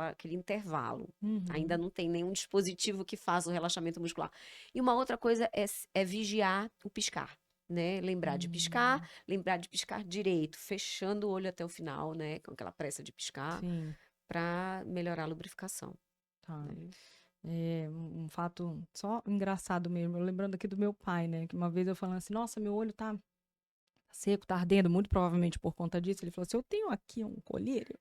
Aquele intervalo. Ainda Uhum. não tem nenhum dispositivo que faça o relaxamento muscular. E uma outra coisa é vigiar o piscar, né? Hum, Lembrar de piscar direito, fechando o olho até o final, né? Com aquela pressa de piscar, sim, para melhorar a lubrificação, tá. né? É um fato só engraçado mesmo. Eu lembrando aqui do meu pai, né? Que uma vez eu falando assim, nossa, meu olho tá seco, tá ardendo, muito provavelmente por conta disso. Ele falou assim, eu tenho aqui um colírio.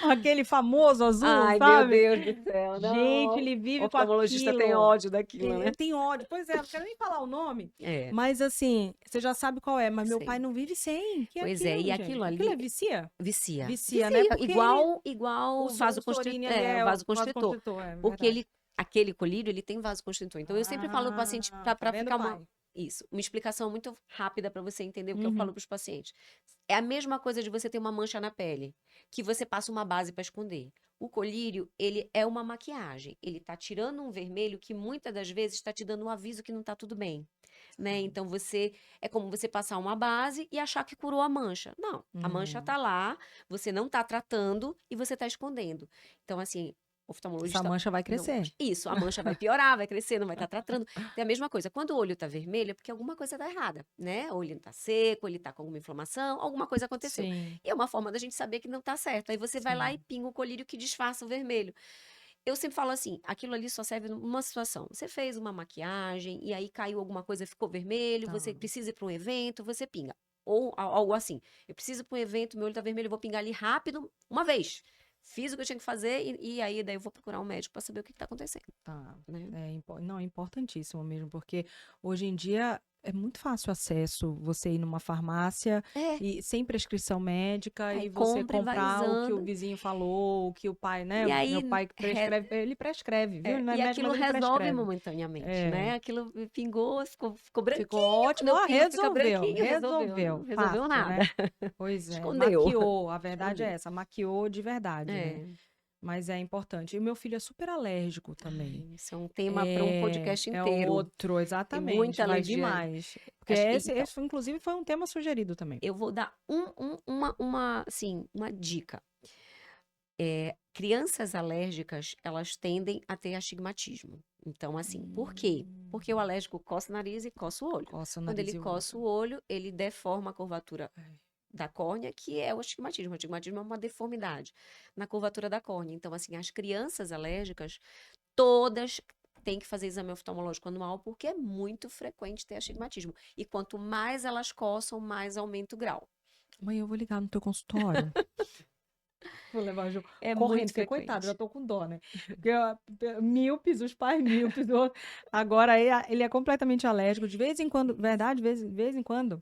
Aquele famoso azul, Ai, meu sabe? Deus do céu, Gente, não. ele O vive com oftalmologista tem aquilo. ódio daquilo, Ele né? tem ódio. Pois é, não quero nem falar o nome, É, mas assim, você já sabe qual é. Mas meu pai sei. não vive sem. Que é Pois é, e aquilo, aquilo gente? Aquilo ali é vicia? vicia. Vicia, né? Vicia, Porque ele, igual o Bolsonaro ali o é o vasoconstritor. vasoconstritor, é Porque verdade. aquele colírio, ele tem vasoconstritor. Então, eu sempre falo para o paciente, Ah, tá para vendo, ficar pai? uma explicação muito rápida para você entender o que eu falo Uhum. para os pacientes. É a mesma coisa de você ter uma mancha na pele, que você passa uma base para esconder. O colírio, ele é uma maquiagem. Ele tá tirando um vermelho que muitas das vezes está te dando um aviso que não tá tudo bem, né? Então é como você passar uma base e achar que curou a mancha. Não, a mancha É. tá lá, você não tá tratando e você tá escondendo. Então assim, o Essa oftalmologista mancha vai não crescer. gosta. Isso, a mancha vai piorar, vai crescer, não vai estar tratando. Tem a mesma coisa. Quando o olho tá vermelho, é porque alguma coisa tá errada, né? Ou ele tá seco, ele tá com alguma inflamação, alguma coisa aconteceu. Sim, E é uma forma da gente saber que não tá certo. Aí você vai lá e sim. pinga o colírio que disfarça o vermelho. Eu sempre falo assim, aquilo ali só serve numa situação. Você fez uma maquiagem e aí caiu alguma coisa, ficou vermelho, Tá. você precisa ir para um evento, você pinga. Ou algo assim. Eu preciso ir para um evento, meu olho tá vermelho, eu vou pingar ali rápido, uma vez. Fiz o que eu tinha que fazer e aí daí eu vou procurar um médico para saber o que está acontecendo, Tá. né? Não, é importantíssimo mesmo, porque hoje em dia, é muito fácil o acesso, você ir numa farmácia É, e sem prescrição médica aí e você compra e vai comprar o que o usando. vizinho falou, o que o pai, né? E Meu aí, pai prescreve, ele prescreve, viu? Ele não é e médico, aquilo mas ele resolve prescreve. momentaneamente, É, né? Aquilo pingou, ficou ficou branquinho. Quando ótimo, eu ó, pingo, fica resolveu, branquinho. Resolveu. resolveu, Não resolveu fácil, nada. né? Pois é, Escondeu. maquiou, a verdade é Escondeu. essa, maquiou de verdade, né? É. Mas é importante. E o meu filho é super alérgico também. Ai, isso é um tema para um podcast É inteiro. outro, Tem exatamente, muita vai vir alergia. mais. Porque Então, inclusive, foi um tema sugerido também. eu vou dar assim, uma dica. Crianças alérgicas, elas tendem a ter astigmatismo. Então, assim, por quê? Porque o Hum, alérgico coça o nariz e coça o olho. coça o Quando nariz ele e o coça olho. o olho, ele deforma a curvatura É. da córnea, que é o astigmatismo. O astigmatismo é uma deformidade na curvatura da córnea. Então, assim, as crianças alérgicas, todas têm que fazer exame oftalmológico anual, porque é muito frequente ter astigmatismo. E quanto mais elas coçam, mais aumenta o grau. Mãe, eu vou ligar no teu consultório. Vou levar É correndo, muito porque coitado, eu já frequente. tô com dó, né? Porque míopes, os pais míopes. Agora ele é completamente alérgico. De vez em quando, verdade, de vez em quando.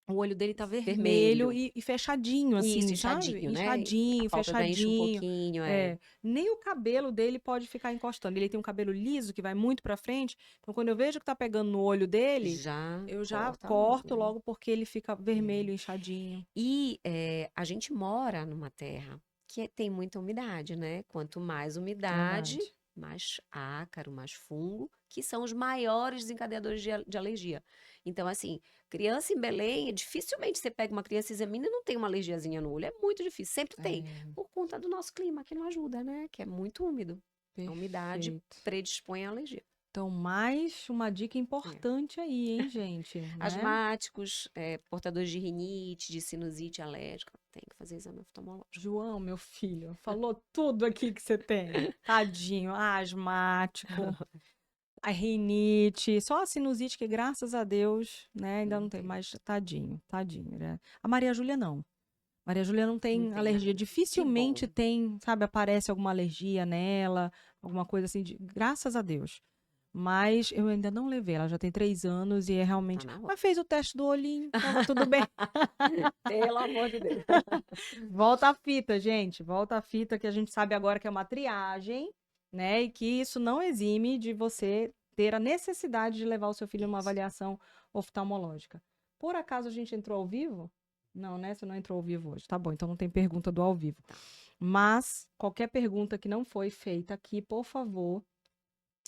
O olho dele tá vermelho Vermelho. e fechadinho, Isso, assim, sabe? inchadinho, né? A Inchadinho, pálpebra enche um fechadinho. pouquinho, É. Nem o cabelo dele pode ficar encostando. Ele tem um cabelo liso que vai muito pra frente. Então, quando eu vejo que tá pegando no olho dele, Já eu já corta corto logo. logo porque ele fica É. vermelho, inchadinho. E a gente mora numa terra que tem muita umidade, né? Quanto mais umidade, Verdade. mais ácaro, mais fungo, que são os maiores desencadeadores de alergia. Então, assim, criança em Belém, dificilmente você pega uma criança e examina e não tem uma alergiazinha no olho. É muito difícil, sempre tem. É, Por conta do nosso clima, que não ajuda, né? Que é muito úmido. A umidade perfeito. predispõe à alergia. Então, mais uma dica É. importante aí, hein, gente, né? Asmáticos, portadores de rinite, de sinusite alérgica, tem que fazer exame oftalmológico. João, meu filho, falou tudo aqui que você tem. Tadinho, asmático, a rinite, só a sinusite que, graças a Deus, né, ainda Não não tem tem, mais. Tadinho, tadinho, né? A Maria Júlia não. Maria Júlia não não tem tem alergia. nada. Que bom. Dificilmente tem, sabe, aparece alguma alergia nela, alguma coisa assim, graças a Deus. Mas eu ainda não levei, ela já tem 3 anos e é Tá realmente. na hora. Mas fez o teste do olhinho, tava tudo bem. Pelo amor de Deus. Volta a fita, gente. Volta a fita que a gente sabe agora que é uma triagem, né? E que isso não exime de você ter a necessidade de levar o seu filho a uma Isso. avaliação oftalmológica. Por acaso a gente entrou ao vivo? Não, né? Você não entrou ao vivo hoje. Tá bom, então não tem pergunta do ao vivo. Tá. Mas qualquer pergunta que não foi feita aqui, por favor,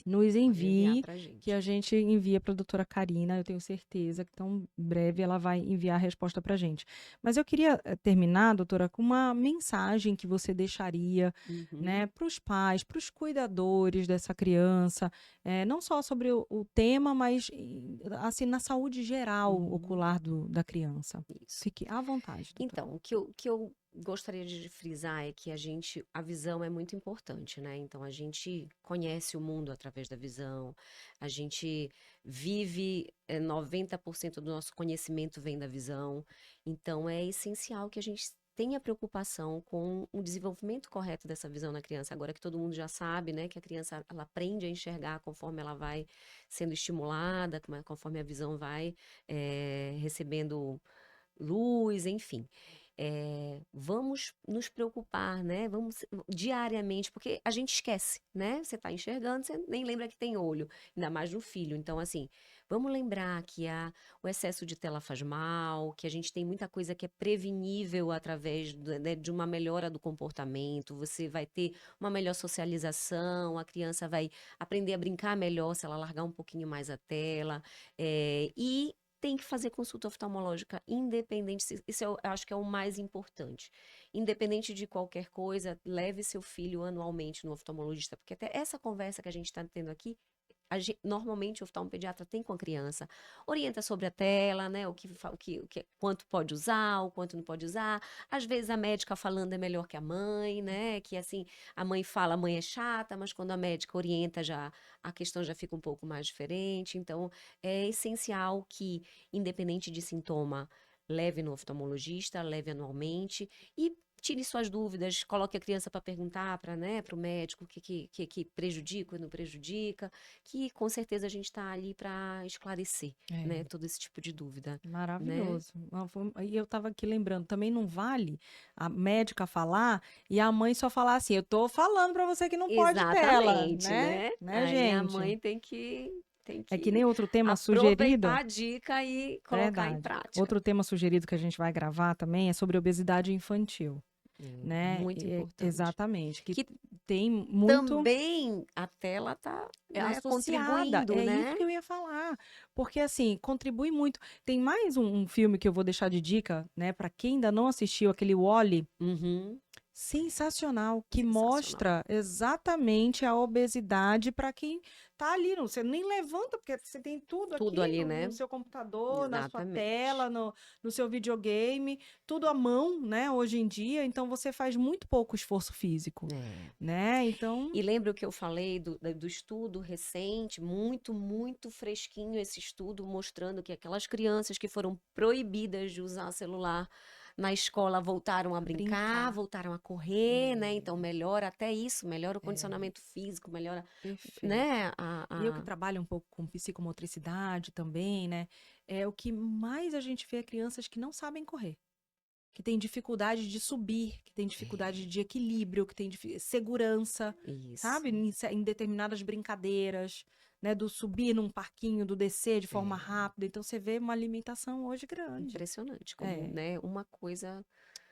nos Pode enviar envie, pra que a gente. gente envia para a doutora Karina. Eu tenho certeza que tão breve ela vai enviar a resposta para a gente. Mas eu queria terminar, doutora, com uma mensagem que você deixaria, Uhum. né, para os pais, para os cuidadores dessa criança, não só sobre o tema, mas assim na saúde geral Uhum. ocular da criança. Isso. Fique à vontade, doutora. Então, o que eu gostaria de frisar é que a visão é muito importante, né? Então, a gente conhece o mundo através da visão, a gente vive, 90% do nosso conhecimento vem da visão, então é essencial que a gente tenha preocupação com o desenvolvimento correto dessa visão na criança. Agora que todo mundo já sabe, né, que a criança ela aprende a enxergar conforme ela vai sendo estimulada, conforme a visão vai, recebendo luz, enfim. Vamos nos preocupar, né? Vamos diariamente, porque a gente esquece, né? Você está enxergando, você nem lembra que tem olho, ainda mais no filho. Então, assim, vamos lembrar que o excesso de tela faz mal, que a gente tem muita coisa que é prevenível através né, de uma melhora do comportamento. Você vai ter uma melhor socialização, a criança vai aprender a brincar melhor se ela largar um pouquinho mais a tela. E tem que fazer consulta oftalmológica, independente, isso eu acho que é o mais importante. Independente de qualquer coisa, leve seu filho anualmente no oftalmologista, porque até essa conversa que a gente está tendo aqui, normalmente o oftalmopediatra tem com a criança, orienta sobre a tela, né, quanto pode usar, o quanto não pode usar. Às vezes a médica falando é melhor que a mãe, né, que assim, a mãe fala, a mãe é chata, mas quando a médica orienta já, a questão já fica um pouco mais diferente. Então, é essencial que, independente de sintoma, leve no oftalmologista, leve anualmente e tire suas dúvidas, coloque a criança para perguntar para, né, para o médico o que prejudica ou não prejudica, que com certeza a gente está ali para esclarecer, né, É. todo esse tipo de dúvida, né? Maravilhoso. E eu estava aqui lembrando, também não vale a médica falar e a mãe só falar assim, eu tô falando para você que não pode tela, Exatamente, né? né? Né, Aí a gente? mãe tem É que que nem outro tema aproveitar sugerido. a dica e colocar em Verdade. prática. Outro tema sugerido que a gente vai gravar também é sobre obesidade infantil, né? Muito importante. Exatamente, que Que tem muito também a tela tá, né, associada. contribuindo, É isso né? que eu ia falar. Porque, assim, contribui muito. Tem mais um filme que eu vou deixar de dica, né? Para quem ainda não assistiu, aquele Wall-E. Uhum. Sensacional, que Sensacional. mostra exatamente a obesidade para quem tá ali. Você nem levanta, porque você tem tudo Tudo aqui ali, no né? seu computador, na sua tela, Exatamente. no seu videogame, tudo à mão, né, hoje em dia. Então você faz muito pouco esforço físico, É. né? Então, E lembra o que eu falei do estudo recente, muito, muito fresquinho esse estudo, mostrando que aquelas crianças que foram proibidas de usar celular na escola voltaram a brincar, brincar. voltaram a correr, né? Então É, melhora até isso, melhora o é, condicionamento físico, melhora, perfeito. né? E eu que trabalho um pouco com psicomotricidade também, né? É o que mais a gente vê é crianças que não sabem correr. Que tem dificuldade de subir, que tem dificuldade de equilíbrio, que tem segurança, sabe? Isso. Em determinadas brincadeiras, né? Do subir num parquinho, do descer de forma É rápida. Então você vê uma limitação hoje grande. impressionante como, É, né, uma coisa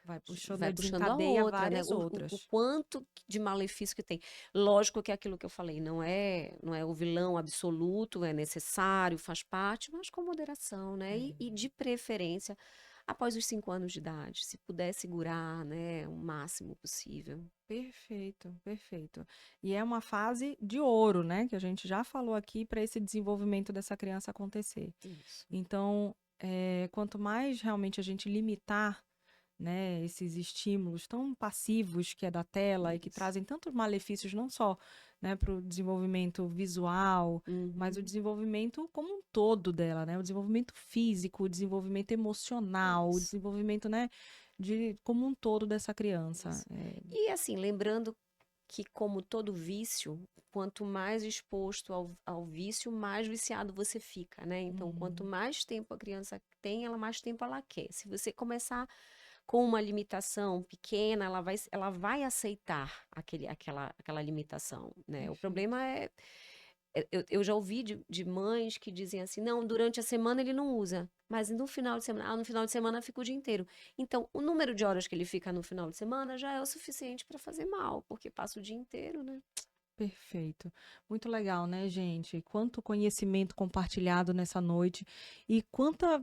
vai puxando, vai puxando a desencadeia outra, né? várias O outras. quanto de malefício que tem. Lógico que é aquilo que eu falei, não é o vilão absoluto, é necessário, faz parte, mas com moderação, né? E É, de preferência, após os 5 anos de idade, se puder segurar, né, o máximo possível. perfeito, perfeito. E é uma fase de ouro, né? Que a gente já falou aqui para esse desenvolvimento dessa criança acontecer. Isso. Então, quanto mais realmente a gente limitar, né, esses estímulos tão passivos que é da tela e que Isso. trazem tantos malefícios, não só, né, para o desenvolvimento visual, mas o Uhum. desenvolvimento como um todo dela, né, o desenvolvimento físico, o desenvolvimento emocional, o Isso. desenvolvimento, né, como um todo dessa criança. Isso. E assim, lembrando que, como todo vício, quanto mais exposto ao vício, mais viciado você fica, né? Então, quanto Uhum. mais tempo a criança tem, ela mais tempo ela quer. Se você começar com uma limitação pequena, ela vai aceitar aquela limitação, né? O Perfeito. problema eu já ouvi de mães que dizem assim: não, durante a semana ele não usa, mas no final de semana fica o dia inteiro. Então, o número de horas que ele fica no final de semana já é o suficiente para fazer mal, porque passa o dia inteiro, né? Perfeito. Muito legal, né, gente? Quanto conhecimento compartilhado nessa noite e quanta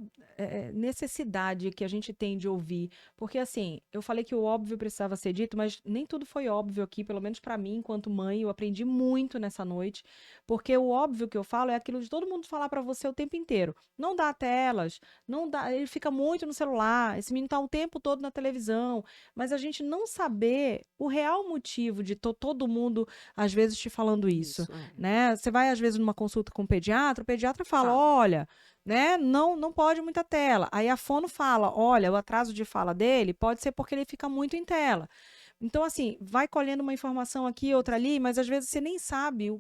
necessidade que a gente tem de ouvir. Porque, assim, eu falei que o óbvio precisava ser dito, mas nem tudo foi óbvio aqui, pelo menos para mim, enquanto mãe, eu aprendi muito nessa noite. Porque o óbvio que eu falo é aquilo de todo mundo falar para você o tempo inteiro. Não dá telas, não dá, ele fica muito no celular, esse menino tá o tempo todo na televisão, mas a gente não saber o real motivo de todo mundo às vezes te falando isso, Isso, é. né? Você vai às vezes numa consulta com o pediatra fala, Fala. olha, né, não pode muita tela. Aí a fono fala, olha, o atraso de fala dele pode ser porque ele fica muito em tela. Então, assim, vai colhendo uma informação aqui, outra ali, mas às vezes você nem sabe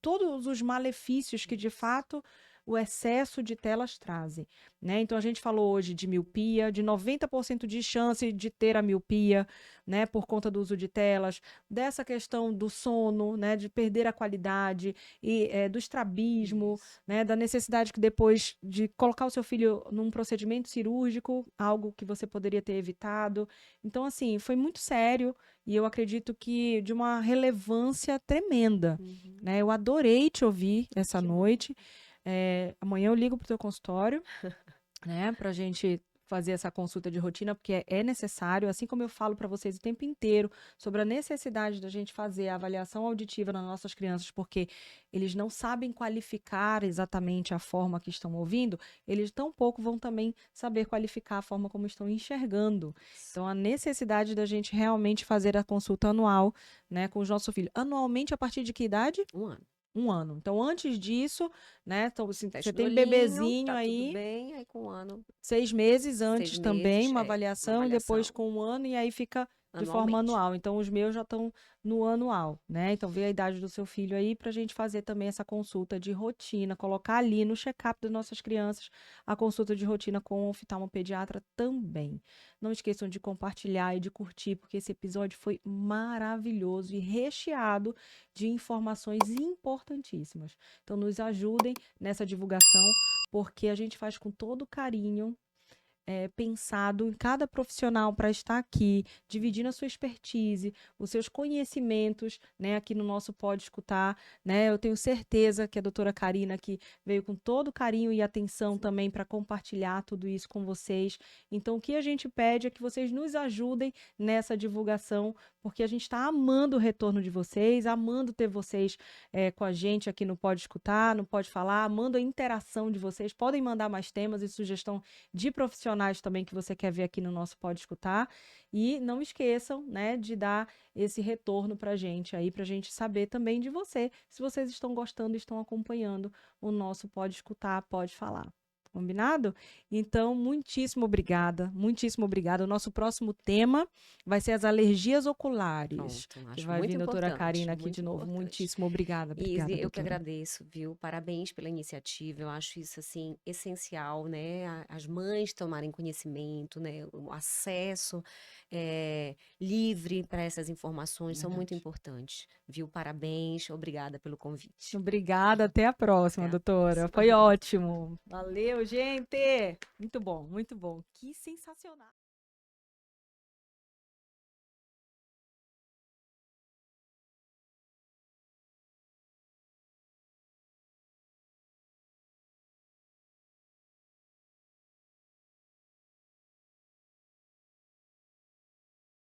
todos os malefícios que de Isso. fato o excesso de telas trazem, né? Então a gente falou hoje de miopia, de 90% de chance de ter a miopia, né, por conta do uso de telas, dessa questão do sono, né, de perder a qualidade e do estrabismo, Isso. né, da necessidade que depois de colocar o seu filho num procedimento cirúrgico, algo que você poderia ter evitado. Então, assim, foi muito sério e eu acredito que de uma relevância tremenda, Uhum. né? Eu adorei te ouvir essa Que bom. noite. Amanhã eu ligo pro teu consultório, né, pra gente fazer essa consulta de rotina, porque é necessário, assim como eu falo para vocês o tempo inteiro sobre a necessidade da gente fazer a avaliação auditiva nas nossas crianças, porque eles não sabem qualificar exatamente a forma que estão ouvindo, eles tampouco vão também saber qualificar a forma como estão enxergando. Isso. Então, a necessidade da gente realmente fazer a consulta anual, né, com o nosso filho. Anualmente, a partir de que idade? 1 ano. Um ano. Então, antes disso, né? Então, assim, você Teste do tem olhinho, bebezinho tá tudo aí, bem, aí com 1 ano, 6 meses 6 antes também, meses, uma uma avaliação, e depois avaliação com 1 ano, e aí fica de forma anualmente. anual. Então, os meus já estão no anual, né? Então, vê a idade do seu filho aí para a gente fazer também essa consulta de rotina, colocar ali no check-up das nossas crianças a consulta de rotina com o oftalmopediatra também. Não esqueçam de compartilhar e de curtir, porque esse episódio foi maravilhoso e recheado de informações importantíssimas. Então, nos ajudem nessa divulgação, porque a gente faz com todo carinho, pensado em cada profissional para estar aqui, dividindo a sua expertise, os seus conhecimentos, né, aqui no nosso Pode Escutar, né? Eu tenho certeza que a doutora Karina aqui veio com todo carinho e atenção também para compartilhar tudo isso com vocês. Então, o que a gente pede é que vocês nos ajudem nessa divulgação, porque a gente está amando o retorno de vocês, amando ter vocês com a gente aqui no Pode Escutar, no Pode Falar, amando a interação de vocês. Podem mandar mais temas e sugestão de profissionais também que você quer ver aqui no nosso Pode Escutar. E não esqueçam, né, de dar esse retorno pra gente aí, pra gente saber também de você, se vocês estão gostando e estão acompanhando o nosso Pode Escutar, Pode Falar. Combinado? Então, muitíssimo obrigada, muitíssimo obrigada. O nosso próximo tema vai ser as alergias oculares, Pronto, que acho vai vir muito a doutora importante, Karina aqui de muito novo. importante. Muitíssimo obrigada, E obrigada, eu que doutora. agradeço, viu? Parabéns pela iniciativa. Eu acho isso assim essencial, né? As mães tomarem conhecimento, né? O acesso livre para essas informações são muito Verdade. importantes, viu? Parabéns, obrigada pelo convite. Obrigada, até a próxima, Até a doutora. próxima. Foi ótimo. Valeu, gente! Muito bom, muito bom. Que sensacional.